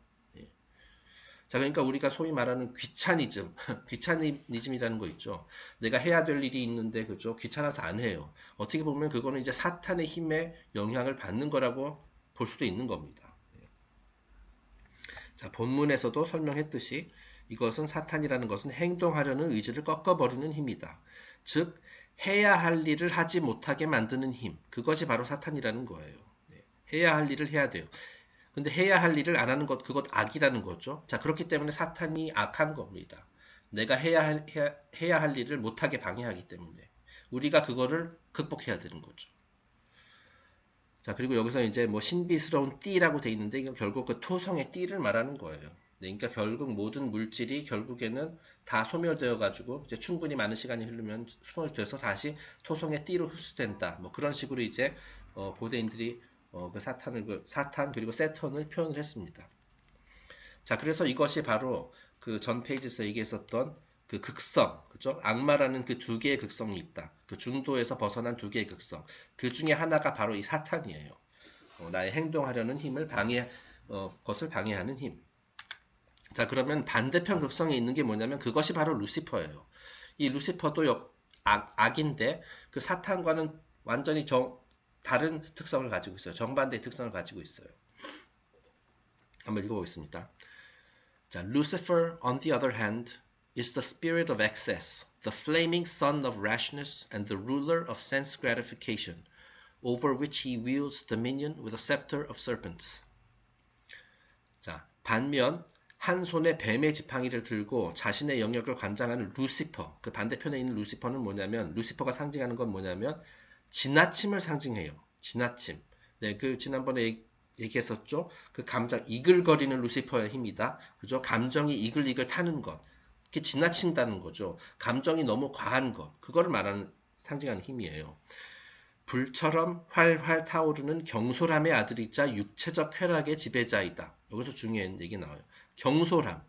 자, 그러니까 우리가 소위 말하는 귀차니즘, 귀차니즘이라는 거 있죠. 내가 해야 될 일이 있는데, 그죠? 귀찮아서 안 해요. 어떻게 보면 그거는 이제 사탄의 힘에 영향을 받는 거라고 볼 수도 있는 겁니다. 자, 본문에서도 설명했듯이 이것은 사탄이라는 것은 행동하려는 의지를 꺾어버리는 힘이다. 즉, 해야 할 일을 하지 못하게 만드는 힘. 그것이 바로 사탄이라는 거예요. 해야 할 일을 해야 돼요. 근데 해야 할 일을 안 하는 것, 그것 악이라는 거죠. 자, 그렇기 때문에 사탄이 악한 겁니다. 내가 해야 할 일을 못하게 방해하기 때문에. 우리가 그거를 극복해야 되는 거죠. 자, 그리고 여기서 이제 뭐 신비스러운 띠라고 돼 있는데, 이건 결국 그 토성의 띠를 말하는 거예요. 네, 그러니까 결국 모든 물질이 결국에는 다 소멸되어 가지고 이제 충분히 많은 시간이 흐르면 소멸돼서 다시 토성의 띠로 흡수된다. 뭐 그런 식으로 이제 고대인들이 그 사탄 그리고 세턴을 표현을 했습니다. 자, 그래서 이것이 바로 그 전 페이지에서 얘기했었던 그 극성, 그죠? 악마라는 그 두 개의 극성이 있다. 그 중도에서 벗어난 두 개의 극성. 그 중에 하나가 바로 이 사탄이에요. 나의 행동하려는 힘을 것을 방해하는 힘. 자, 그러면 반대편 극성에 있는 게 뭐냐면 그것이 바로 루시퍼예요. 이 루시퍼도 악인데 그 사탄과는 완전히 다른 특성을 가지고 있어요. 정반대의 특성을 가지고 있어요. 한번 읽어보겠습니다. 자, Lucifer, on the other hand, is the spirit of excess, the flaming son of rashness, and the ruler of sense gratification, over which he wields dominion with a scepter of serpents. 자, 반면 한 손에 뱀의 지팡이를 들고 자신의 영역을 관장하는 루시퍼, 그 반대편에 있는 루시퍼는 뭐냐면, 루시퍼가 상징하는 건 뭐냐면 지나침을 상징해요. 지나침. 네, 그 지난번에 얘기했었죠. 그 감정 이글거리는 루시퍼의 힘이다. 그죠? 감정이 이글이글 타는 것. 그게 지나친다는 거죠. 감정이 너무 과한 것. 그거를 상징하는 힘이에요. 불처럼 활활 타오르는 경솔함의 아들이자 육체적 쾌락의 지배자이다. 여기서 중요한 얘기 나와요. 경솔함.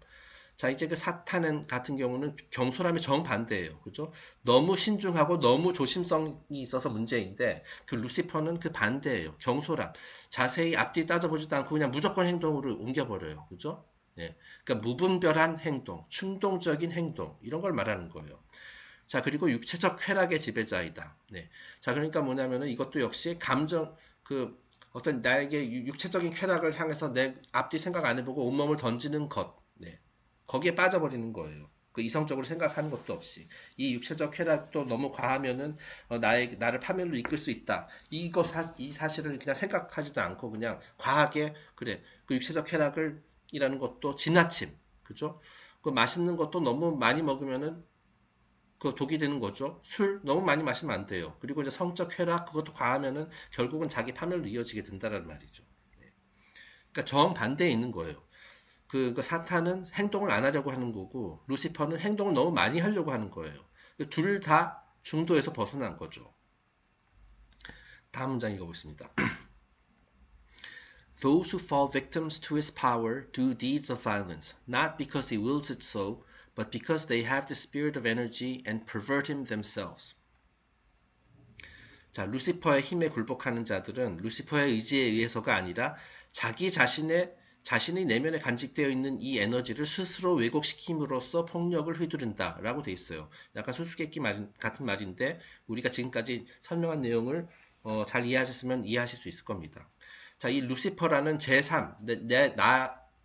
자, 이제 그 사탄 같은 경우는 경솔함의 정반대예요. 그죠? 너무 신중하고 너무 조심성이 있어서 문제인데, 그 루시퍼는 그 반대예요. 경솔함. 자세히 앞뒤 따져보지도 않고 그냥 무조건 행동으로 옮겨버려요. 그죠? 예. 그러니까 무분별한 행동, 충동적인 행동, 이런 걸 말하는 거예요. 자, 그리고 육체적 쾌락의 지배자이다. 네. 자, 그러니까 뭐냐면은 이것도 역시 어떤 나에게 육체적인 쾌락을 향해서 내 앞뒤 생각 안 해보고 온몸을 던지는 것. 네. 거기에 빠져버리는 거예요. 그 이성적으로 생각하는 것도 없이. 이 육체적 쾌락도 너무 과하면은 나를 파멸로 이끌 수 있다. 이 사실을 그냥 생각하지도 않고 그냥 과하게, 그래. 그 육체적 쾌락이라는 것도 지나침. 그죠? 그 맛있는 것도 너무 많이 먹으면은 그 독이 되는 거죠. 술 너무 많이 마시면 안 돼요. 그리고 이제 성적 쾌락 그것도 과하면은 결국은 자기 파멸로 이어지게 된다는 말이죠. 그러니까 정반대에 있는 거예요. 그 사탄은 행동을 안 하려고 하는 거고 루시퍼는 행동을 너무 많이 하려고 하는 거예요. 둘 다 중도에서 벗어난 거죠. 다음 문장 읽어보겠습니다. Those who fall victims to his power do deeds of violence, not because he wills it so, but because they have the spirit of energy and pervert him themselves. 자, 루시퍼의 힘에 굴복하는 자들은 루시퍼의 의지에 의해서가 아니라 자신이 내면에 간직되어 있는 이 에너지를 스스로 왜곡시킴으로써 폭력을 휘두른다 라고 돼 있어요. 약간 수수께끼 같은 말인데 우리가 지금까지 설명한 내용을 잘 이해하셨으면 이해하실 수 있을 겁니다. 자, 이 루시퍼라는 제3,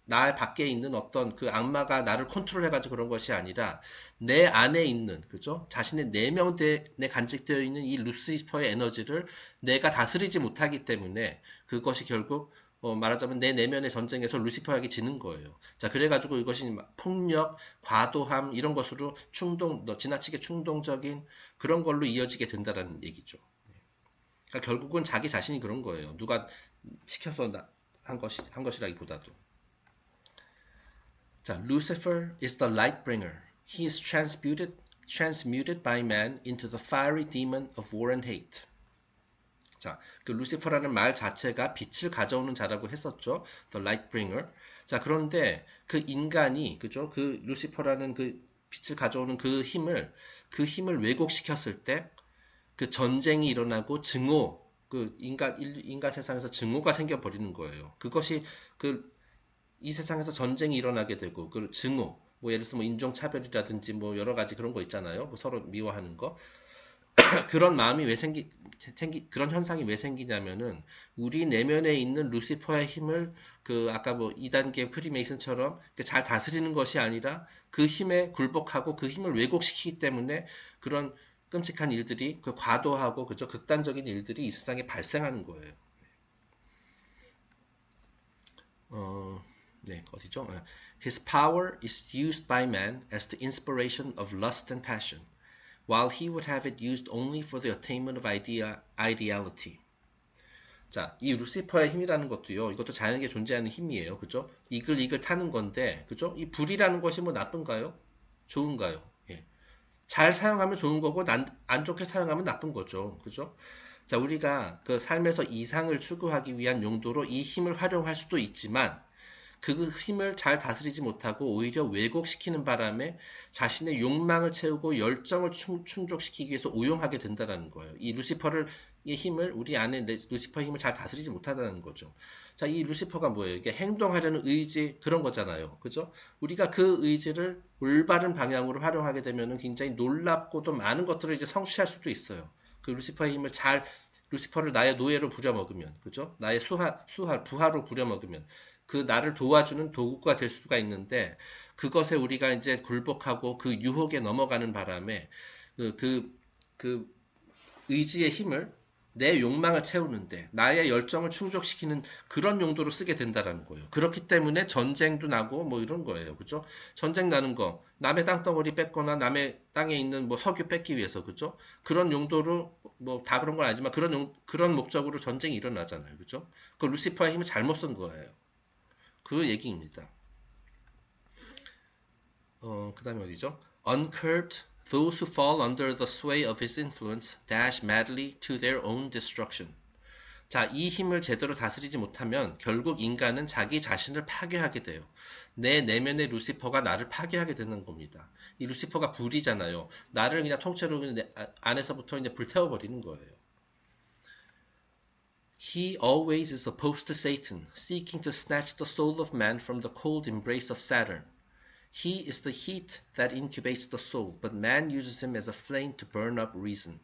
나 밖에 있는 어떤 그 악마가 나를 컨트롤해가지고 그런 것이 아니라 내 안에 있는, 그죠? 자신의 내면에 간직되어 있는 이 루시퍼의 에너지를 내가 다스리지 못하기 때문에 그것이 결국 말하자면 내 내면의 전쟁에서 루시퍼에게 지는 거예요. 자, 그래가지고 이것이 폭력, 과도함 이런 것으로 지나치게 충동적인 그런 걸로 이어지게 된다는 얘기죠. 그러니까 결국은 자기 자신이 그런 거예요. 누가 시켜서 한 것이라기보다도. 자, Lucifer is the light bringer. He is transmuted by man into the fiery demon of war and hate. 자, 그 루시퍼라는 말 자체가 빛을 가져오는 자라고 했었죠. The light bringer. 자, 그런데 그 인간이, 그죠? 그 루시퍼라는 그 빛을 가져오는 그 힘을 왜곡시켰을 때 그 전쟁이 일어나고 그 인간 세상에서 증오가 생겨버리는 거예요. 그것이 이 세상에서 전쟁이 일어나게 되고 그 증오, 뭐 예를 들어서 뭐 인종차별이라든지 뭐 여러 가지 그런 거 있잖아요. 뭐 서로 미워하는 거. 그런 마음이 왜 그런 현상이 왜 생기냐면은 우리 내면에 있는 루시퍼의 힘을 그 아까 뭐 2단계 프리메이슨처럼 잘 다스리는 것이 아니라 그 힘에 굴복하고 그 힘을 왜곡시키기 때문에 그런 끔찍한 일들이 그 과도하고 그죠 극단적인 일들이 이 세상에 발생하는 거예요. 네, 어디죠? His power is used by man as the inspiration of lust and passion, while he would have it used only for the attainment of ideality. 자, 이 루시퍼의 힘이라는 것도요, 이것도 자연에게 존재하는 힘이에요. 그죠? 이글 타는 건데, 그죠? 이 불이라는 것이 뭐 나쁜가요? 좋은가요? 예. 잘 사용하면 좋은 거고, 안 좋게 사용하면 나쁜 거죠. 그죠? 자, 우리가 그 삶에서 이상을 추구하기 위한 용도로 이 힘을 활용할 수도 있지만, 그 힘을 잘 다스리지 못하고 오히려 왜곡시키는 바람에 자신의 욕망을 채우고 열정을 충족시키기 위해서 오용하게 된다는 거예요. 이 루시퍼의 힘을 우리 안에 루시퍼의 힘을 잘 다스리지 못하다는 거죠. 자, 이 루시퍼가 뭐예요? 이게 행동하려는 의지 그런 거잖아요. 그죠? 우리가 그 의지를 올바른 방향으로 활용하게 되면 굉장히 놀랍고도 많은 것들을 이제 성취할 수도 있어요. 그 루시퍼의 힘을 루시퍼를 나의 노예로 부려먹으면, 그죠? 나의 부하로 부려먹으면 그 나를 도와주는 도구가 될 수가 있는데 그것에 우리가 이제 굴복하고 그 유혹에 넘어가는 바람에 그 의지의 힘을 내 욕망을 채우는데 나의 열정을 충족시키는 그런 용도로 쓰게 된다라는 거예요. 그렇기 때문에 전쟁도 나고 뭐 이런 거예요. 그죠? 전쟁 나는 거 남의 땅덩어리 뺏거나 남의 땅에 있는 뭐 석유 뺏기 위해서 그죠? 그런 용도로 뭐 다 그런 건 아니지만 그런 목적으로 전쟁이 일어나잖아요. 그죠? 그 루시퍼의 힘을 잘못 쓴 거예요. 그 얘기입니다. 그 다음에 어디죠? Uncurbed, those who fall under the sway of his influence dash madly to their own destruction. 자, 이 힘을 제대로 다스리지 못하면 결국 인간은 자기 자신을 파괴하게 돼요. 내 내면의 루시퍼가 나를 파괴하게 되는 겁니다. 이 루시퍼가 불이잖아요. 나를 그냥 통째로 안에서부터 이제 불태워버리는 거예요. He always is opposed to Satan, seeking to snatch the soul of man from the cold embrace of Saturn. He is the heat that incubates the soul, but man uses him as a flame to burn up reason.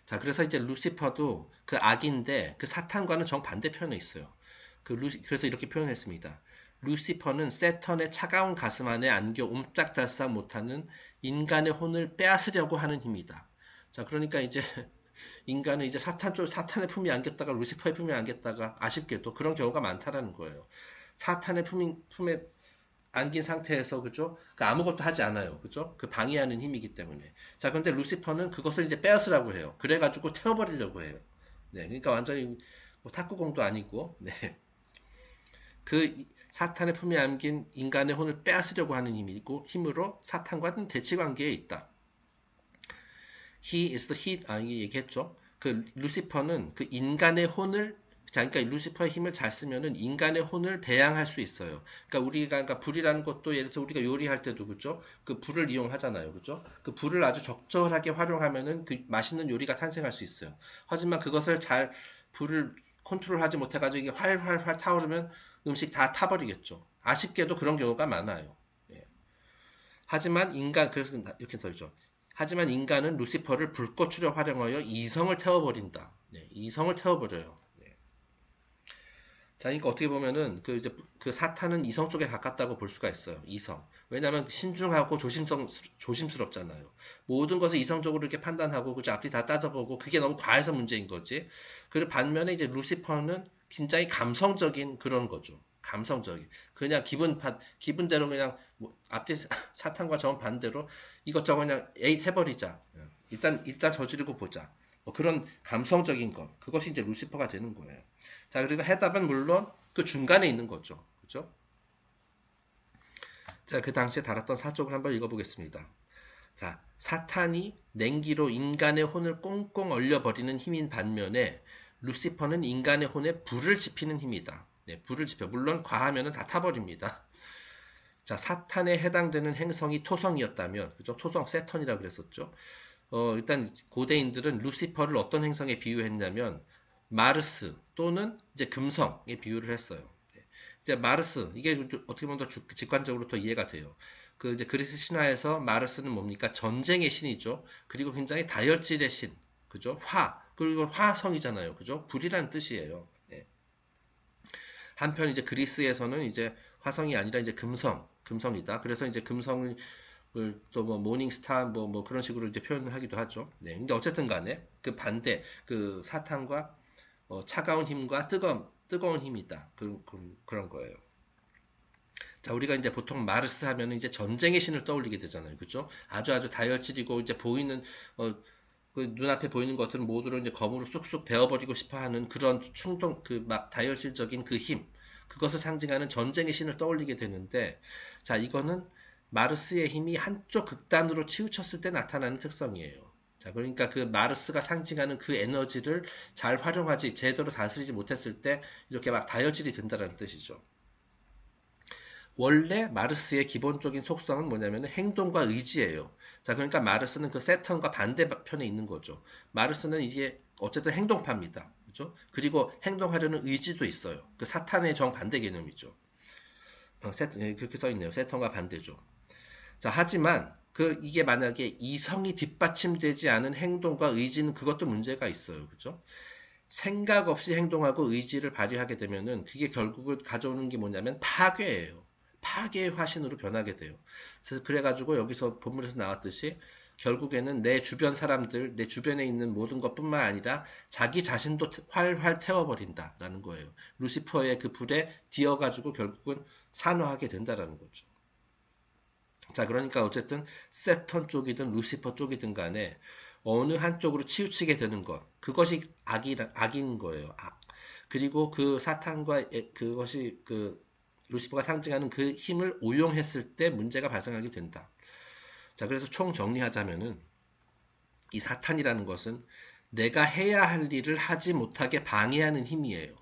자, 그래서 이제 루시퍼도 그 악인데 그 사탄과는 정반대편에 있어요. 그래서 이렇게 표현했습니다. 루시퍼는 세턴의 차가운 가슴 안에 안겨 옴짝달싹 못하는 인간의 혼을 빼앗으려고 하는 힘이다. 자, 그러니까 이제 인간은 이제 사탄의 품에 안겼다가 루시퍼의 품에 안겼다가 아쉽게도 그런 경우가 많다라는 거예요. 사탄의 품에 안긴 상태에서 그죠? 아무것도 하지 않아요. 그죠? 그 방해하는 힘이기 때문에. 자, 그런데 루시퍼는 그것을 이제 빼앗으라고 해요. 그래가지고 태워버리려고 해요. 네, 그러니까 완전히 뭐 탁구공도 아니고, 네. 그 사탄의 품에 안긴 인간의 혼을 빼앗으려고 하는 힘으로 사탄과는 대치 관계에 있다. He is the heat, 이게 얘기했죠. 그 루시퍼는 그 인간의 혼을, 자, 그러니까 루시퍼의 힘을 잘 쓰면은 인간의 혼을 배양할 수 있어요. 그러니까 불이라는 것도 예를 들어서 우리가 요리할 때도 그죠? 그 불을 이용하잖아요. 그죠? 그 불을 아주 적절하게 활용하면은 그 맛있는 요리가 탄생할 수 있어요. 하지만 그것을 불을 컨트롤하지 못해가지고 이게 활활활 타오르면 음식 다 타버리겠죠. 아쉽게도 그런 경우가 많아요. 예. 하지만 그래서 이렇게 써있죠. 하지만 인간은 루시퍼를 불꽃으로 활용하여 이성을 태워버린다. 네, 이성을 태워버려요. 네. 자, 그러니까 어떻게 보면은 그 사탄은 이성 쪽에 가깝다고 볼 수가 있어요. 이성. 왜냐하면 신중하고 조심스럽잖아요. 모든 것을 이성적으로 이렇게 판단하고 그죠? 앞뒤 다 따져보고 그게 너무 과해서 문제인 거지. 그리고 반면에 이제 루시퍼는 굉장히 감성적인 그런 거죠. 감성적인. 그냥 기분대로 그냥 앞뒤 사탄과 정반대로 이것저것 그냥 에잇 해버리자. 일단 저지르고 보자. 뭐 그런 감성적인 것. 그것이 이제 루시퍼가 되는 거예요. 자, 그리고 해답은 물론 그 중간에 있는 거죠. 그죠? 자, 그 당시에 달았던 사족을 한번 읽어보겠습니다. 자, 사탄이 냉기로 인간의 혼을 꽁꽁 얼려버리는 힘인 반면에 루시퍼는 인간의 혼에 불을 지피는 힘이다. 네, 불을 지펴. 물론 과하면은 다 타버립니다. 자, 사탄에 해당되는 행성이 토성이었다면, 그죠? 토성 세턴이라고 그랬었죠. 일단 고대인들은 루시퍼를 어떤 행성에 비유했냐면 마르스 또는 이제 금성에 비유를 했어요. 네. 이제 마르스, 이게 어떻게 보면 더 직관적으로 더 이해가 돼요. 그 이제 그리스 신화에서 마르스는 뭡니까? 전쟁의 신이죠. 그리고 굉장히 다혈질의 신, 그죠? 그리고 화성이잖아요, 그죠? 불이라는 뜻이에요. 예. 한편 이제 그리스에서는 이제 화성이 아니라 이제 금성이다. 그래서 이제 금성을 또 뭐 모닝스타 뭐 그런 식으로 이제 표현을 하기도 하죠. 네. 근데 어쨌든 간에 그 반대, 그 사탄과 차가운 힘과 뜨거운 힘이다. 그런 거예요. 자, 우리가 이제 보통 마르스 하면은 이제 전쟁의 신을 떠올리게 되잖아요. 그죠? 아주 다혈질이고 이제 보이는 그 눈앞에 보이는 것들은 모두를 이제 검으로 쏙쏙 베어버리고 싶어 하는 그런 충동, 그 막 다혈질적인 그 힘, 그것을 상징하는 전쟁의 신을 떠올리게 되는데, 자, 이거는 마르스의 힘이 한쪽 극단으로 치우쳤을 때 나타나는 특성이에요. 자, 그러니까 그 마르스가 상징하는 그 에너지를 잘 활용하지, 제대로 다스리지 못했을 때 이렇게 막 다혈질이 된다는 뜻이죠. 원래 마르스의 기본적인 속성은 뭐냐면 행동과 의지예요. 자, 그러니까 마르스는 그 세턴과 반대편에 있는 거죠. 마르스는 이게 어쨌든 행동파입니다. 그죠? 그리고 행동하려는 의지도 있어요. 그 사탄의 정반대 개념이죠. 그렇게 써 있네요. 세턴과 반대죠. 자, 하지만 이게 만약에 이성이 뒷받침되지 않은 행동과 의지는 그것도 문제가 있어요. 그죠? 생각 없이 행동하고 의지를 발휘하게 되면은 그게 결국은 가져오는 게 뭐냐면 파괴예요. 파괴의 화신으로 변하게 돼요. 그래가지고 여기서 본문에서 나왔듯이 결국에는 내 주변 사람들, 내 주변에 있는 모든 것뿐만 아니라 자기 자신도 활활 태워버린다라는 거예요. 루시퍼의 그 불에 뒤어가지고 결국은 산화하게 된다라는 거죠. 자, 그러니까 어쨌든 세턴 쪽이든 루시퍼 쪽이든 간에 어느 한쪽으로 치우치게 되는 것, 그것이 악인 거예요. 악. 그리고 그 사탄과 그것이 그 루시퍼가 상징하는 그 힘을 오용했을 때 문제가 발생하게 된다. 자, 그래서 총 정리하자면은 이 사탄이라는 것은 내가 해야 할 일을 하지 못하게 방해하는 힘이에요.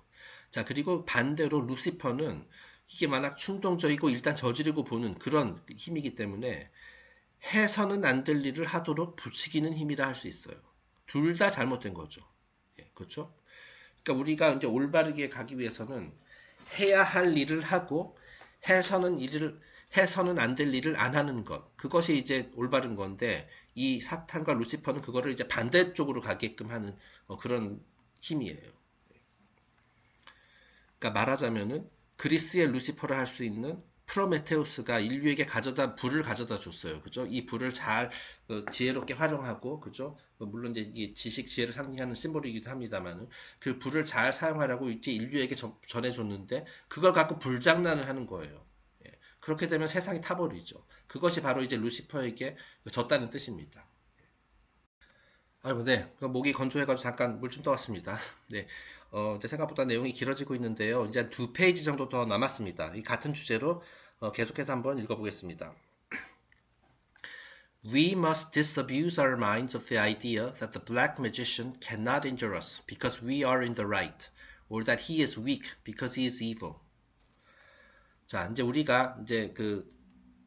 자, 그리고 반대로 루시퍼는 이게 만약 충동적이고 일단 저지르고 보는 그런 힘이기 때문에 해서는 안 될 일을 하도록 부추기는 힘이라 할 수 있어요. 둘 다 잘못된 거죠. 예, 그렇죠? 그러니까 우리가 이제 올바르게 가기 위해서는 해야 할 일을 하고 해서는 안 될 일을 안 하는 것. 그것이 이제 올바른 건데 이 사탄과 루시퍼는 그거를 이제 반대쪽으로 가게끔 하는 그런 힘이에요. 그러니까 말하자면은 그리스의 루시퍼를 할 수 있는 프로메테우스가 인류에게 불을 가져다 줬어요. 그죠? 이 불을 잘 지혜롭게 활용하고, 그죠? 물론 이제 이게 지식 지혜를 상징하는 심볼이기도 합니다만은 그 불을 잘 사용하라고 이제 인류에게 전해줬는데 그걸 갖고 불장난을 하는 거예요. 예. 그렇게 되면 세상이 타버리죠. 그것이 바로 이제 루시퍼에게 졌다는 뜻입니다. 아이고, 네. 목이 건조해가지고 잠깐 물 좀 떠왔습니다. 네. 이제 생각보다 내용이 길어지고 있는데요. 이제 두 페이지 정도 더 남았습니다. 이 같은 주제로 계속해서 한번 읽어보겠습니다. We must disabuse our minds of the idea that the black magician cannot injure us because we are in the right, or that he is weak because he is evil. 자, 이제 우리가 이제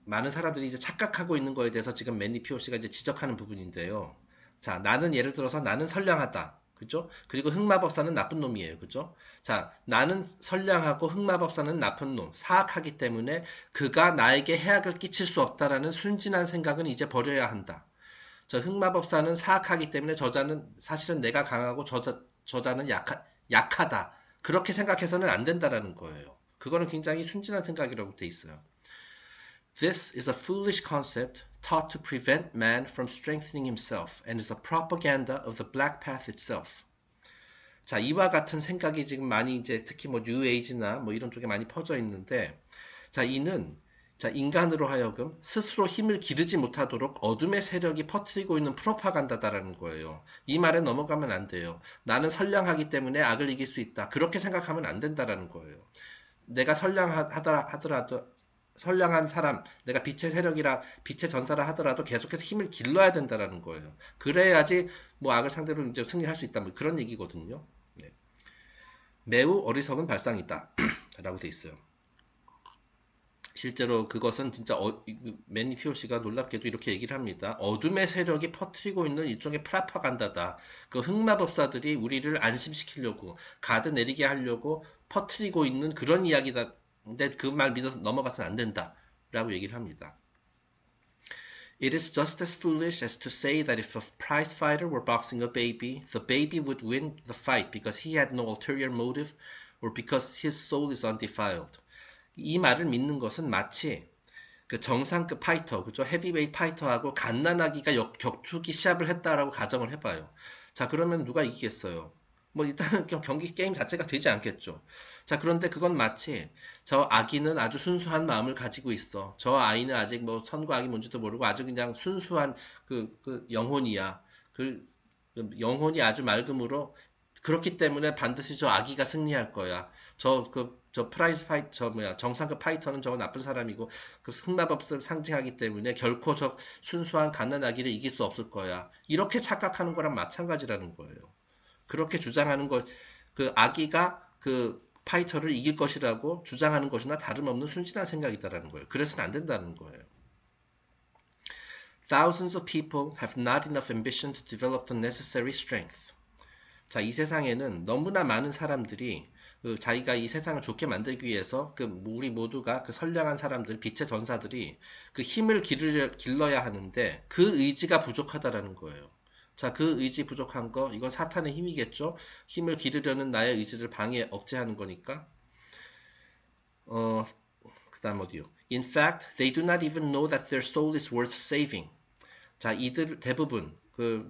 많은 사람들이 이제 착각하고 있는 거에 대해서 지금 맨니 피오씨가 이제 지적하는 부분인데요. 자, 예를 들어서 나는 선량하다. 그죠? 그리고 흑마법사는 나쁜 놈이에요. 그죠? 자, 나는 선량하고 흑마법사는 나쁜 놈, 사악하기 때문에 그가 나에게 해악을 끼칠 수 없다라는 순진한 생각은 이제 버려야 한다. 저 흑마법사는 사악하기 때문에 저자는 사실은 내가 강하고 저자는 약하다. 그렇게 생각해서는 안 된다라는 거예요. 그거는 굉장히 순진한 생각이라고 돼 있어요. This is a foolish concept taught to prevent man from strengthening himself and is a propaganda of the black path itself. 자, 이와 같은 생각이 지금 많이 이제 특히 뭐 뉴에이지나 뭐 이런 쪽에 많이 퍼져 있는데, 자, 인간으로 하여금 스스로 힘을 기르지 못하도록 어둠의 세력이 퍼뜨리고 있는 프로파간다다라는 거예요. 이 말에 넘어가면 안 돼요. 나는 선량하기 때문에 악을 이길 수 있다. 그렇게 생각하면 안 된다라는 거예요. 내가 선량한 사람, 내가 빛의 세력이라 빛의 전사라 하더라도 계속해서 힘을 길러야 된다라는 거예요. 그래야지 뭐 악을 상대로 이제 승리할 수 있다. 뭐 그런 얘기거든요. 네. 매우 어리석은 발상이다. 라고 돼 있어요. 실제로 그것은 진짜 매니 피오씨가 놀랍게도 이렇게 얘기를 합니다. 어둠의 세력이 퍼뜨리고 있는 일종의 프라파간다다. 그 흑마법사들이 우리를 안심시키려고 가드 내리게 하려고 퍼뜨리고 있는 그런 이야기다. 근데 그 말 믿어서 넘어가서는 안 된다. 라고 얘기를 합니다. It is just as foolish as to say that if a prize fighter were boxing a baby, the baby would win the fight because he had no ulterior motive or because his soul is undefiled. 이 말을 믿는 것은 마치 그 정상급 파이터, 그죠? 헤비웨이트 파이터하고 갓난아기가 격투기 시합을 했다라고 가정을 해봐요. 자, 그러면 누가 이기겠어요? 뭐 일단은 경기 게임 자체가 되지 않겠죠. 자, 그런데 그건 마치 저 아기는 아주 순수한 마음을 가지고 있어. 저 아이는 아직 뭐 선과 악이 뭔지도 모르고 아주 그냥 순수한 그 영혼이야. 그 영혼이 아주 맑음으로 그렇기 때문에 반드시 저 아기가 승리할 거야. 저 프라이즈 파이터, 정상급 파이터는 저거 나쁜 사람이고, 그 흑마법을 상징하기 때문에 결코 저 순수한 갓난아기를 이길 수 없을 거야. 이렇게 착각하는 거랑 마찬가지라는 거예요. 그렇게 주장하는 것, 그 아기가 그 파이터를 이길 것이라고 주장하는 것이나 다름없는 순진한 생각이다라는 거예요. 그래서는 안 된다는 거예요. Thousands of people have not enough ambition to develop the necessary strength. 자, 이 세상에는 너무나 많은 사람들이 자기가 이 세상을 좋게 만들기 위해서 우리 모두가 그 선량한 사람들, 빛의 전사들이 그 힘을 길러야 하는데 그 의지가 부족하다라는 거예요. 자, 그 의지 부족한 거, 이건 사탄의 힘이겠죠? 힘을 기르려는 나의 의지를 억제하는 거니까. 그 다음 어디요? In fact, they do not even know that their soul is worth saving. 자, 이들 대부분,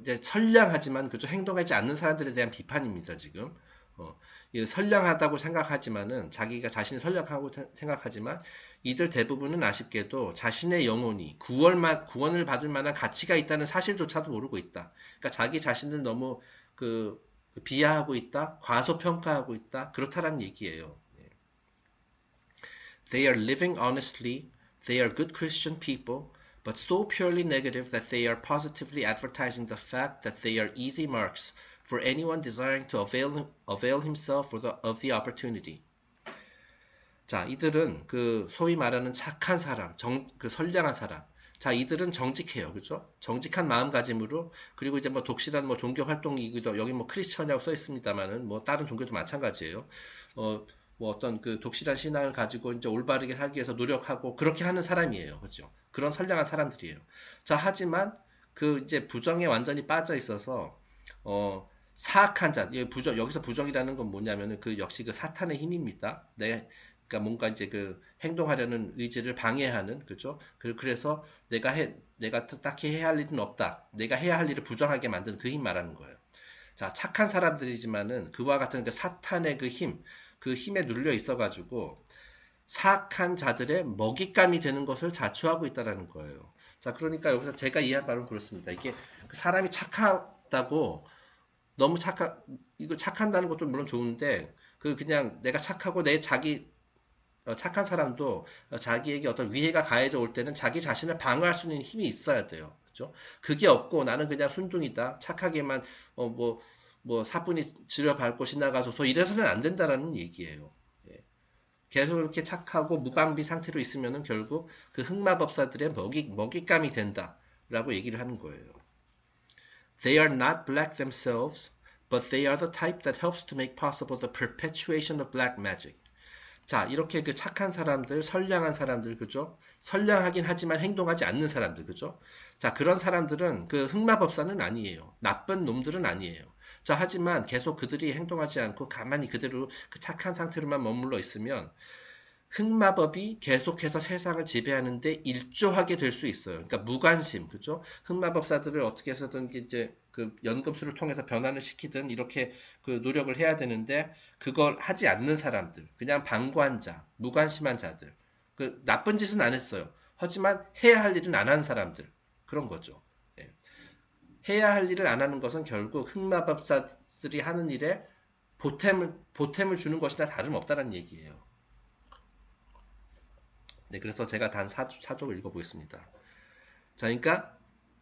이제 선량하지만, 그죠? 행동하지 않는 사람들에 대한 비판입니다, 지금. 선량하다고 생각하지만은, 자기가 자신이 선량하고 생각하지만, 이들 대부분은 아쉽게도 자신의 영혼이 구원을 받을 만한 가치가 있다는 사실조차도 모르고 있다. 그러니까 자기 자신을 너무 비하하고 있다, 과소평가하고 있다, 그렇다라는 얘기예요. They are living honestly, they are good Christian people, but so purely negative that they are positively advertising the fact that they are easy marks for anyone desiring to avail himself of the opportunity. 자, 이들은 소위 말하는 착한 사람, 선량한 사람. 자, 이들은 정직해요. 그죠? 정직한 마음가짐으로, 그리고 이제 뭐 독실한 뭐 종교 활동이기도, 여기 뭐 크리스천이라고 써 있습니다만은, 뭐 다른 종교도 마찬가지예요. 뭐 어떤 독실한 신앙을 가지고 이제 올바르게 살기 위해서 노력하고, 그렇게 하는 사람이에요. 그죠? 그런 선량한 사람들이에요. 자, 하지만, 이제 부정에 완전히 빠져 있어서, 사악한 자, 여기서 부정이라는 건 뭐냐면은, 역시 사탄의 힘입니다. 그러니까 뭔가 이제 행동하려는 의지를 방해하는, 그죠? 그래서 내가 딱히 해야 할 일은 없다. 내가 해야 할 일을 부정하게 만드는 그 힘 말하는 거예요. 자, 착한 사람들이지만은 그와 같은 사탄의 그 힘에 눌려 있어가지고 사악한 자들의 먹잇감이 되는 것을 자초하고 있다라는 거예요. 자, 그러니까 여기서 제가 이해한 바는 그렇습니다. 이게 사람이 착하다고 너무 이거 착한다는 것도 물론 좋은데, 그냥 내가 착하고 착한 사람도 자기에게 어떤 위해가 가해져 올 때는 자기 자신을 방어할 수 있는 힘이 있어야 돼요. 그죠? 그게 없고 나는 그냥 순둥이다. 착하게만, 사뿐히 지려밟고 지나가소서 이래서는 안 된다라는 얘기예요. 예. 계속 이렇게 착하고 무방비 상태로 있으면은 결국 그 흑마법사들의 먹잇감이 된다라고 얘기를 하는 거예요. They are not black themselves, but they are the type that helps to make possible the perpetuation of black magic. 자, 이렇게 착한 사람들, 선량한 사람들, 그죠? 선량하긴 하지만 행동하지 않는 사람들, 그죠? 자, 그런 사람들은 흑마법사는 아니에요. 나쁜 놈들은 아니에요. 자, 하지만 계속 그들이 행동하지 않고 가만히 그대로 착한 상태로만 머물러 있으면 흑마법이 계속해서 세상을 지배하는데 일조하게 될 수 있어요. 그러니까 무관심, 그죠? 흑마법사들을 어떻게 해서든 이제 연금술을 통해서 변환을 시키든 이렇게 노력을 해야 되는데 그걸 하지 않는 사람들, 그냥 방관자, 무관심한 자들, 나쁜 짓은 안 했어요. 하지만 해야 할 일은 안 하는 사람들, 그런 거죠. 예. 해야 할 일을 안 하는 것은 결국 흑마법사들이 하는 일에 보탬을 주는 것이나 다름없다는 얘기예요. 네, 그래서 제가 단 4족을 읽어보겠습니다. 자, 그러니까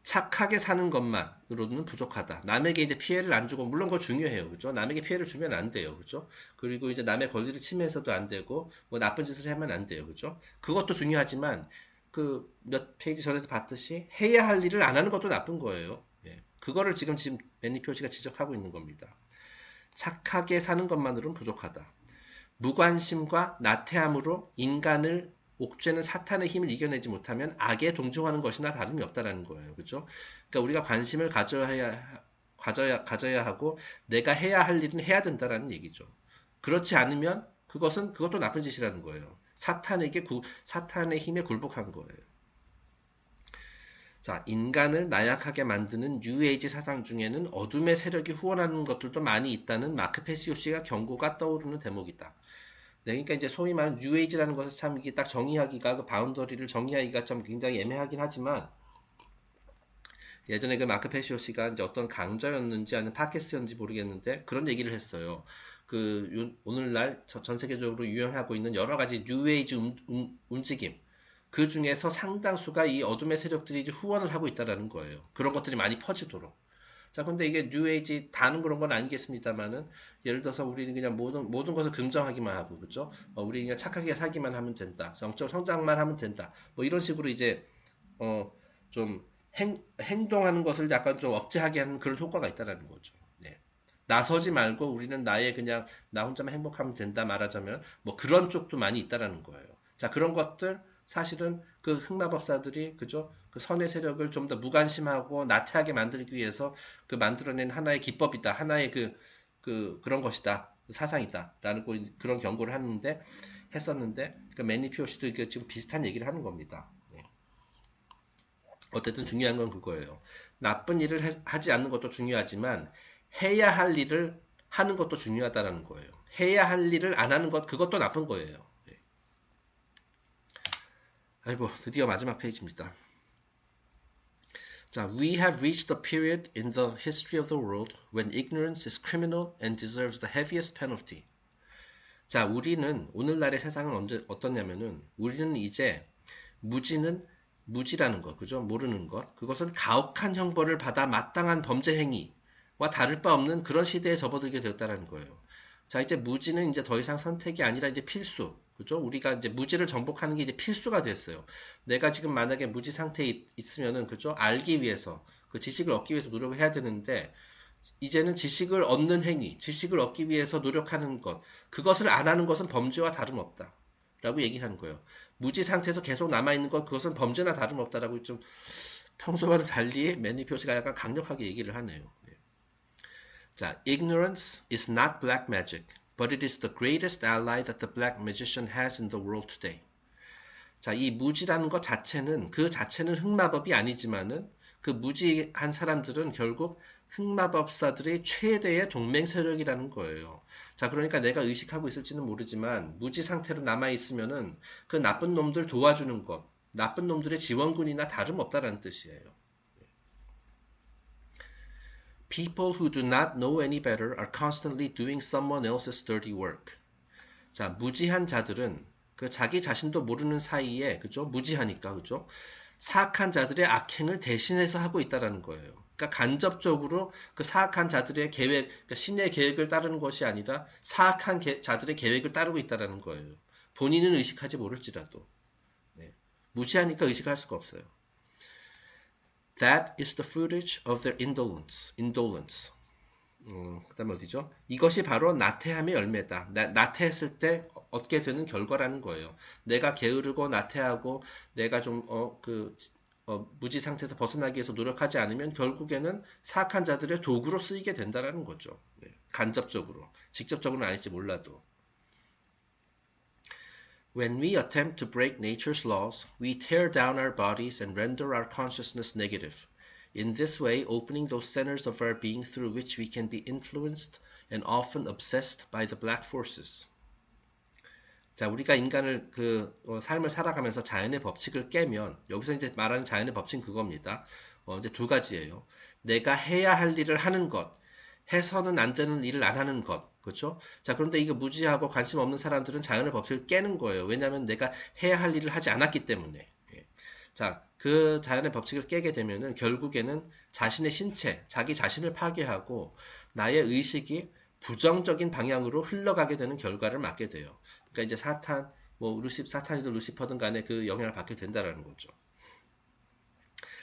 착하게 사는 것만으로는 부족하다. 남에게 이제 피해를 안 주고, 물론 그거 중요해요. 그죠? 남에게 피해를 주면 안 돼요. 그죠? 그리고 이제 남의 권리를 침해해서도 안 되고, 뭐 나쁜 짓을 하면 안 돼요. 그죠? 그것도 중요하지만, 몇 페이지 전에서 봤듯이 해야 할 일을 안 하는 것도 나쁜 거예요. 예. 그거를 지금 매니 표지가 지적하고 있는 겁니다. 착하게 사는 것만으로는 부족하다. 무관심과 나태함으로 인간을 옥죄는 사탄의 힘을 이겨내지 못하면 악에 동조하는 것이나 다름이 없다라는 거예요. 그죠? 그러니까 우리가 관심을 가져야 하고 내가 해야 할 일은 해야 된다라는 얘기죠. 그렇지 않으면 그것도 나쁜 짓이라는 거예요. 사탄의 힘에 굴복한 거예요. 자, 인간을 나약하게 만드는 뉴에이지 사상 중에는 어둠의 세력이 후원하는 것들도 많이 있다는 마크 페시오시가 경고가 떠오르는 대목이다. 네, 그러니까 이제 소위 말하는 뉴에이지라는 것을 참 이게 딱 정의하기가 그 바운더리를 정의하기가 좀 굉장히 애매하긴 하지만 예전에 그 마크 페시오시가 이제 어떤 강좌였는지 아니면 팟캐스트였는지 모르겠는데 그런 얘기를 했어요. 오늘날 전 세계적으로 유행하고 있는 여러 가지 뉴에이지 움직임 그 중에서 상당수가 이 어둠의 세력들이 이제 후원을 하고 있다라는 거예요. 그런 것들이 많이 퍼지도록. 자, 근데 이게 뉴에이지 다는 그런 건 아니겠습니다만은 예를 들어서 우리는 그냥 모든 것을 긍정하기만 하고, 그죠? 우리 그냥 착하게 살기만 하면 된다. 성적 성장만 하면 된다. 뭐 이런 식으로 이제 좀 행동하는 것을 약간 좀 억제하게 하는 그런 효과가 있다라는 거죠. 네. 나서지 말고 우리는 그냥 나 혼자만 행복하면 된다 말하자면 뭐 그런 쪽도 많이 있다라는 거예요. 자, 그런 것들 사실은 그 흑마법사들이 그죠? 그 선의 세력을 좀 더 무관심하고 나태하게 만들기 위해서 그 만들어낸 하나의 기법이다. 하나의 그런 것이다. 사상이다. 라는 그런 경고를 했었는데, 그 매니피오시도 지금 비슷한 얘기를 하는 겁니다. 네. 어쨌든 중요한 건 그거예요. 나쁜 일을 하지 않는 것도 중요하지만, 해야 할 일을 하는 것도 중요하다는 거예요. 해야 할 일을 안 하는 것, 그것도 나쁜 거예요. 아이고, 드디어 마지막 페이지입니다. 자, we have reached a period in the history of the world when ignorance is criminal and deserves the heaviest penalty. 자, 우리는 오늘날의 세상은 어떻냐면은 우리는 이제 무지라는 것, 그죠? 모르는 것. 그것은 가혹한 형벌을 받아 마땅한 범죄 행위와 다를 바 없는 그런 시대에 접어들게 되었다는 거예요. 자, 이제 무지는 이제 더 이상 선택이 아니라 이제 필수. 그죠? 우리가 이제 무지를 정복하는 게 이제 필수가 됐어요. 내가 지금 만약에 무지 상태에 있으면은, 그죠? 알기 위해서, 그 지식을 얻기 위해서 노력을 해야 되는데, 이제는 지식을 얻는 행위, 지식을 얻기 위해서 노력하는 것, 그것을 안 하는 것은 범죄와 다름없다. 라고 얘기를 하는 거예요. 무지 상태에서 계속 남아있는 것, 그것은 범죄나 다름없다라고 좀 평소와는 달리 매니표시가 약간 강력하게 얘기를 하네요. 자, ignorance is not black magic, but it is the greatest ally that the black magician has in the world today. 자, 이 무지라는 것 자체는 그 자체는 흑마법이 아니지만은 그 무지한 사람들은 결국 흑마법사들의 최대의 동맹 세력이라는 거예요. 자, 그러니까 내가 의식하고 있을지는 모르지만 무지 상태로 남아 있으면은 그 나쁜 놈들 도와주는 것, 나쁜 놈들의 지원군이나 다름없다라는 뜻이에요. People who do not know any better are constantly doing someone else's dirty work. 자, 무지한 자들은 그 자기 자신도 모르는 사이에, 그죠? 무지하니까, 그죠? 사악한 자들의 악행을 대신해서 하고 있다라는 거예요. 그러니까 간접적으로 그 사악한 자들의 계획, 그러니까 신의 계획을 따르는 것이 아니라 사악한 자들의 계획을 따르고 있다라는 거예요. 본인은 의식하지 모를지라도. 네. 무지하니까 의식할 수가 없어요. That is the fruitage of their indolence. 그 다음에 어디죠? 이것이 바로 나태함의 열매다. 나태했을 때 얻게 되는 결과라는 거예요. 내가 게으르고 나태하고 내가 좀 무지 상태에서 벗어나기 위해서 노력하지 않으면 결국에는 사악한 자들의 도구로 쓰이게 된다라는 거죠. 네, 간접적으로. 직접적으로는 아닐지 몰라도. When we attempt to break nature's laws, we tear down our bodies and render our consciousness negative. In this way, opening those centers of our being through which we can be influenced and often obsessed by the black forces. 자, 우리가 인간을 삶을 살아가면서 자연의 법칙을 깨면 여기서 이제 말하는 자연의 법칙은 그겁니다. 이제 두 가지예요. 내가 해야 할 일을 하는 것, 해서는 안 되는 일을 안 하는 것. 그렇죠? 자, 그런데 이거 무지하고 관심 없는 사람들은 자연의 법칙을 깨는 거예요. 왜냐하면 내가 해야 할 일을 하지 않았기 때문에. 자, 그 자연의 법칙을 깨게 되면은 결국에는 자신의 신체, 자기 자신을 파괴하고 나의 의식이 부정적인 방향으로 흘러가게 되는 결과를 맞게 돼요. 그러니까 이제 사탄이든 루시퍼든 간에 그 영향을 받게 된다라는 거죠.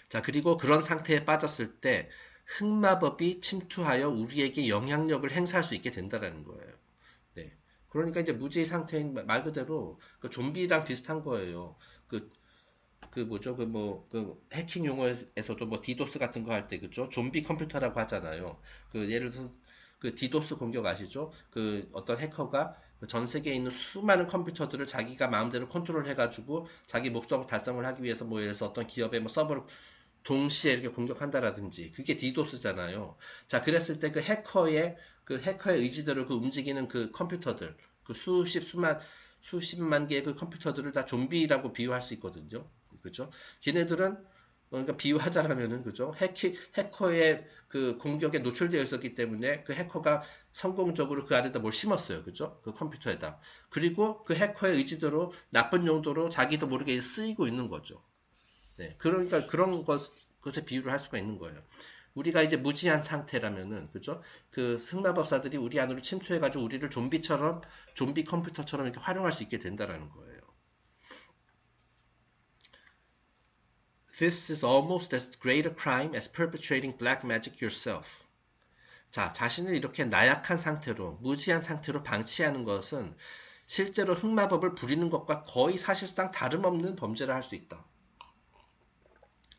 자, 그리고 그런 상태에 빠졌을 때 흑마법이 침투하여 우리에게 영향력을 행사할 수 있게 된다라는 거예요. 네. 그러니까 이제 무지의 상태인 말 그대로 그 좀비랑 비슷한 거예요. 그, 그 뭐죠? 그 해킹 용어에서도 뭐 디도스 같은 거 할 때 그죠? 좀비 컴퓨터라고 하잖아요. 그 예를 들어서 그 디도스 공격 아시죠? 그 어떤 해커가 그전 세계에 있는 수많은 컴퓨터들을 자기가 마음대로 컨트롤 해가지고 자기 목적 달성을 하기 위해서 뭐 예를 들어서 어떤 기업의 뭐 서버를 동시에 이렇게 공격한다라든지 그게 디도스잖아요. 자, 그랬을 때 그 해커의 의지대로 그 움직이는 그 컴퓨터들 그 수십만 개의 그 컴퓨터들을 다 좀비라고 비유할 수 있거든요. 그죠? 걔네들은 그러니까 비유하자라면은 그죠? 해커의 그 공격에 노출되어 있었기 때문에 그 해커가 성공적으로 그 안에다 뭘 심었어요. 그죠? 그 컴퓨터에다. 그리고 그 해커의 의지대로 나쁜 용도로 자기도 모르게 쓰이고 있는 거죠. 네, 그러니까 그런 것에 비유를 할 수가 있는 거예요. 우리가 이제 무지한 상태라면은, 그죠? 그 흑마법사들이 우리 안으로 침투해가지고 우리를 좀비 컴퓨터처럼 이렇게 활용할 수 있게 된다라는 거예요. This is almost as great a crime as perpetrating black magic yourself. 자, 자신을 이렇게 나약한 상태로, 무지한 상태로 방치하는 것은 실제로 흑마법을 부리는 것과 거의 사실상 다름없는 범죄를 할 수 있다.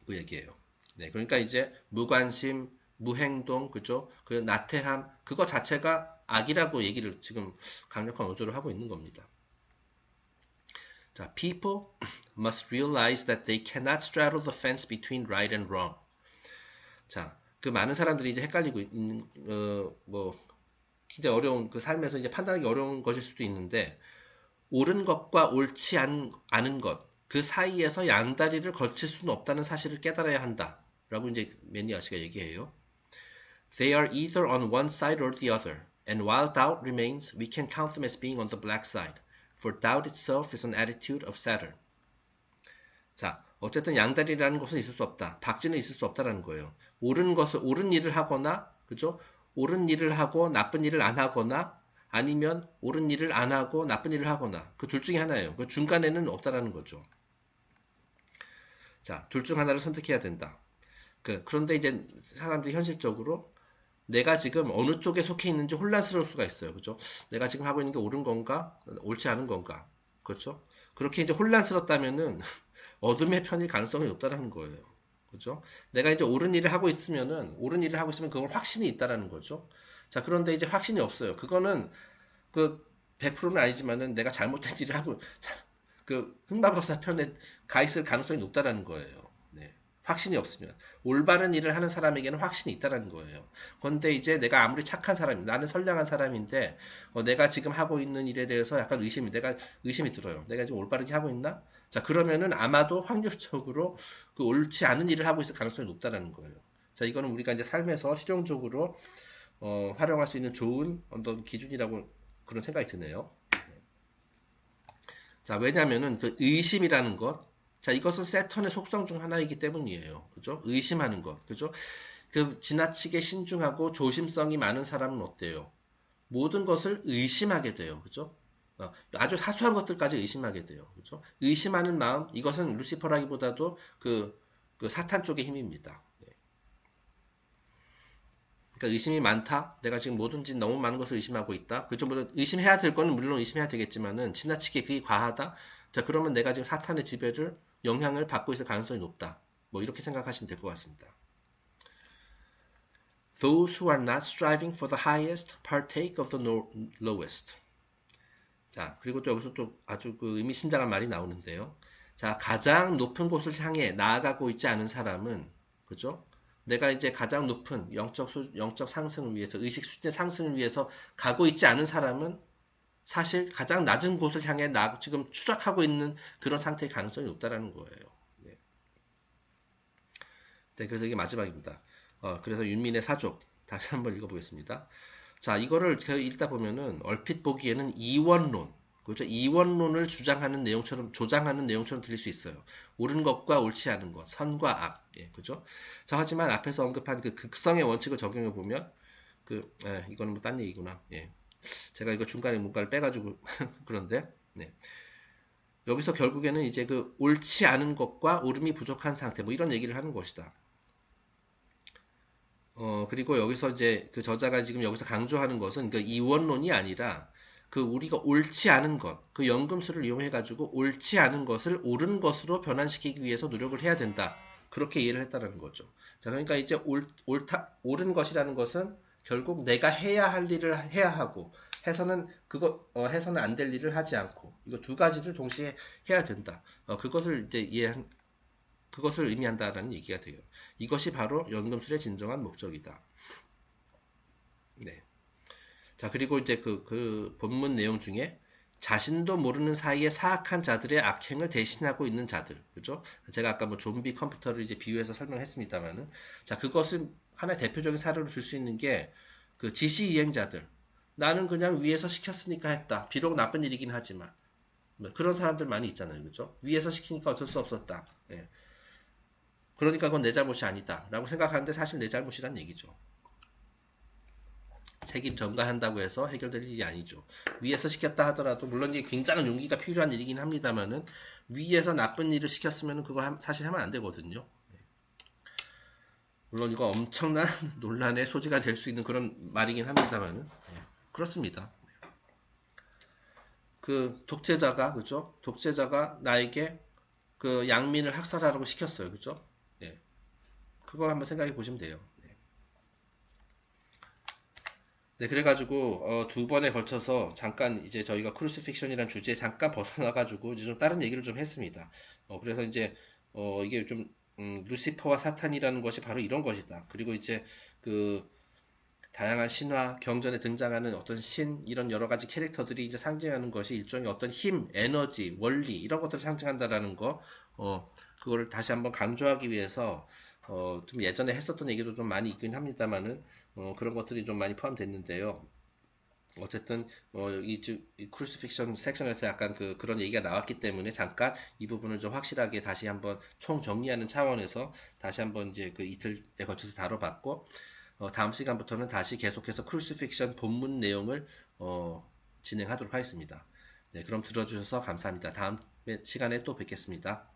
그 얘기예요. 네, 그러니까 이제 무관심, 무행동, 그죠? 그 나태함, 그거 자체가 악이라고 얘기를 지금 강력한 어조를 하고 있는 겁니다. 자, people must realize that they cannot straddle the fence between right and wrong. 자, 그 많은 사람들이 이제 헷갈리고 있는, 굉장히 어려운, 그 삶에서 이제 판단하기 어려운 것일 수도 있는데, 옳은 것과 옳지 않은 것, 그 사이에서 양다리를 걸칠 수는 없다는 사실을 깨달아야 한다. 라고 이제 매니아 씨가 얘기해요. They are either on one side or the other, and while doubt remains, we can count them as being on the black side, for doubt itself is an attitude of Saturn. 자, 어쨌든 양다리라는 것은 있을 수 없다. 박쥐는 있을 수 없다라는 거예요. 옳은 일을 하거나, 그죠? 옳은 일을 하고 나쁜 일을 안 하거나, 아니면 옳은 일을 안 하고 나쁜 일을 하거나, 그 둘 중에 하나예요. 그 중간에는 없다라는 거죠. 자, 둘 중 하나를 선택해야 된다. 그런데 이제 사람들이 현실적으로 내가 지금 어느 쪽에 속해 있는지 혼란스러울 수가 있어요. 그죠? 내가 지금 하고 있는 게 옳은 건가? 옳지 않은 건가? 그렇죠? 그렇게 이제 혼란스럽다면은 어둠의 편일 가능성이 높다는 거예요. 그죠? 내가 이제 옳은 일을 하고 있으면 그건 확신이 있다라는 거죠. 자, 그런데 이제 확신이 없어요. 그거는 그 100%는 아니지만은 내가 잘못된 일을 하고 그 흑마법사 편에 가 있을 가능성이 높다라는 거예요. 네. 확신이 없으면 올바른 일을 하는 사람에게는 확신이 있다라는 거예요. 그런데 이제 내가 아무리 착한 사람이, 나는 선량한 사람인데 내가 지금 하고 있는 일에 대해서 약간 내가 의심이 들어요. 내가 지금 올바르게 하고 있나? 자, 그러면은 아마도 확률적으로 그 옳지 않은 일을 하고 있을 가능성이 높다라는 거예요. 자, 이거는 우리가 이제 삶에서 실용적으로 활용할 수 있는 좋은 어떤 기준이라고 그런 생각이 드네요. 자, 왜냐면은 그 의심이라는 것, 자, 이것은 세턴의 속성 중 하나이기 때문이에요. 그죠? 의심하는 것, 그죠? 그 지나치게 신중하고 조심성이 많은 사람은 어때요? 모든 것을 의심하게 돼요. 그죠? 아주 사소한 것들까지 의심하게 돼요. 그죠? 의심하는 마음, 이것은 루시퍼라기보다도 그 사탄 쪽의 힘입니다. 네. 그러니까 의심이 많다. 내가 지금 뭐든지 너무 많은 것을 의심하고 있다. 그죠? 물론 의심해야 될 거는 물론 의심해야 되겠지만은 지나치게 그게 과하다. 자, 그러면 내가 지금 사탄의 지배를 영향을 받고 있을 가능성이 높다. 뭐 이렇게 생각하시면 될 것 같습니다. Those who are not striving for the highest partake of the lowest. 자, 그리고 또 여기서 또 아주 그 의미심장한 말이 나오는데요. 자, 가장 높은 곳을 향해 나아가고 있지 않은 사람은, 그죠? 내가 이제 가장 높은 영적 상승을 위해서, 의식 수준의 상승을 위해서 가고 있지 않은 사람은 사실 가장 낮은 곳을 향해 지금 추락하고 있는 그런 상태의 가능성이 높다라는 거예요. 네. 네, 그래서 이게 마지막입니다. 그래서 윤민의 사족 다시 한번 읽어보겠습니다. 자, 이거를 제가 읽다 보면은 얼핏 보기에는 이원론, 그죠? 이원론을 조장하는 내용처럼 들릴 수 있어요. 옳은 것과 옳지 않은 것, 선과 악, 예, 그죠? 자, 하지만 앞에서 언급한 그 극성의 원칙을 적용해 보면 이거는 뭐 딴 얘기구나. 예. 제가 이거 중간에 뭔가를 빼가지고 그런데 네. 여기서 결국에는 이제 그 옳지 않은 것과 옳음이 부족한 상태 뭐 이런 얘기를 하는 것이다. 그리고 여기서 이제 그 저자가 지금 여기서 강조하는 것은 그 이원론이 아니라 그 우리가 옳지 않은 것, 그 연금술을 이용해 가지고 옳지 않은 것을 옳은 것으로 변환시키기 위해서 노력을 해야 된다. 그렇게 이해를 했다는 거죠. 자, 그러니까 이제 옳은 것이라는 것은 결국 내가 해야 할 일을 해야 하고 해서는 안 될 일을 하지 않고 이거 두 가지를 동시에 해야 된다. 그것을 이제 그것을 의미한다라는 얘기가 돼요. 이것이 바로 연금술의 진정한 목적이다. 네. 자, 그리고 이제 그 본문 내용 중에 자신도 모르는 사이에 사악한 자들의 악행을 대신하고 있는 자들, 그죠? 제가 아까 뭐 좀비 컴퓨터를 이제 비유해서 설명했습니다만은, 자, 그것을 하나의 대표적인 사례로 들 수 있는 게 그 지시 이행자들. 나는 그냥 위에서 시켰으니까 했다. 비록 나쁜 일이긴 하지만. 뭐 그런 사람들 많이 있잖아요, 그죠? 위에서 시키니까 어쩔 수 없었다. 예. 그러니까 그건 내 잘못이 아니다. 라고 생각하는데 사실 내 잘못이란 얘기죠. 책임 전가한다고 해서 해결될 일이 아니죠. 위에서 시켰다 하더라도 물론 이게 굉장한 용기가 필요한 일이긴 합니다만은 위에서 나쁜 일을 시켰으면 그거 사실 하면 안 되거든요. 물론 이거 엄청난 논란의 소지가 될 수 있는 그런 말이긴 합니다만은 그렇습니다. 그 독재자가 그죠? 독재자가 나에게 그 양민을 학살하라고 시켰어요. 그죠? 예. 그걸 한번 생각해 보시면 돼요. 네, 그래가지고 두 번에 걸쳐서 잠깐 이제 저희가 크루시픽션이라는 주제에 잠깐 벗어나가지고 이제 좀 다른 얘기를 좀 했습니다. 그래서 이제 이게 좀 루시퍼와 사탄이라는 것이 바로 이런 것이다. 그리고 이제 그 다양한 신화, 경전에 등장하는 어떤 신 이런 여러 가지 캐릭터들이 이제 상징하는 것이 일종의 어떤 힘, 에너지, 원리 이런 것들을 상징한다라는 거, 그거를 다시 한번 강조하기 위해서 좀 예전에 했었던 얘기도 좀 많이 있긴 합니다만은 그런 것들이 좀 많이 포함됐는데요. 어쨌든 이 크루시픽션 섹션에서 약간 그런 얘기가 나왔기 때문에 잠깐 이 부분을 좀 확실하게 다시 한번 총 정리하는 차원에서 다시 한번 이제 그 이틀에 걸쳐서 다뤄봤고 다음 시간부터는 다시 계속해서 크루시픽션 본문 내용을 진행하도록 하겠습니다. 네, 그럼 들어주셔서 감사합니다. 다음 시간에 또 뵙겠습니다.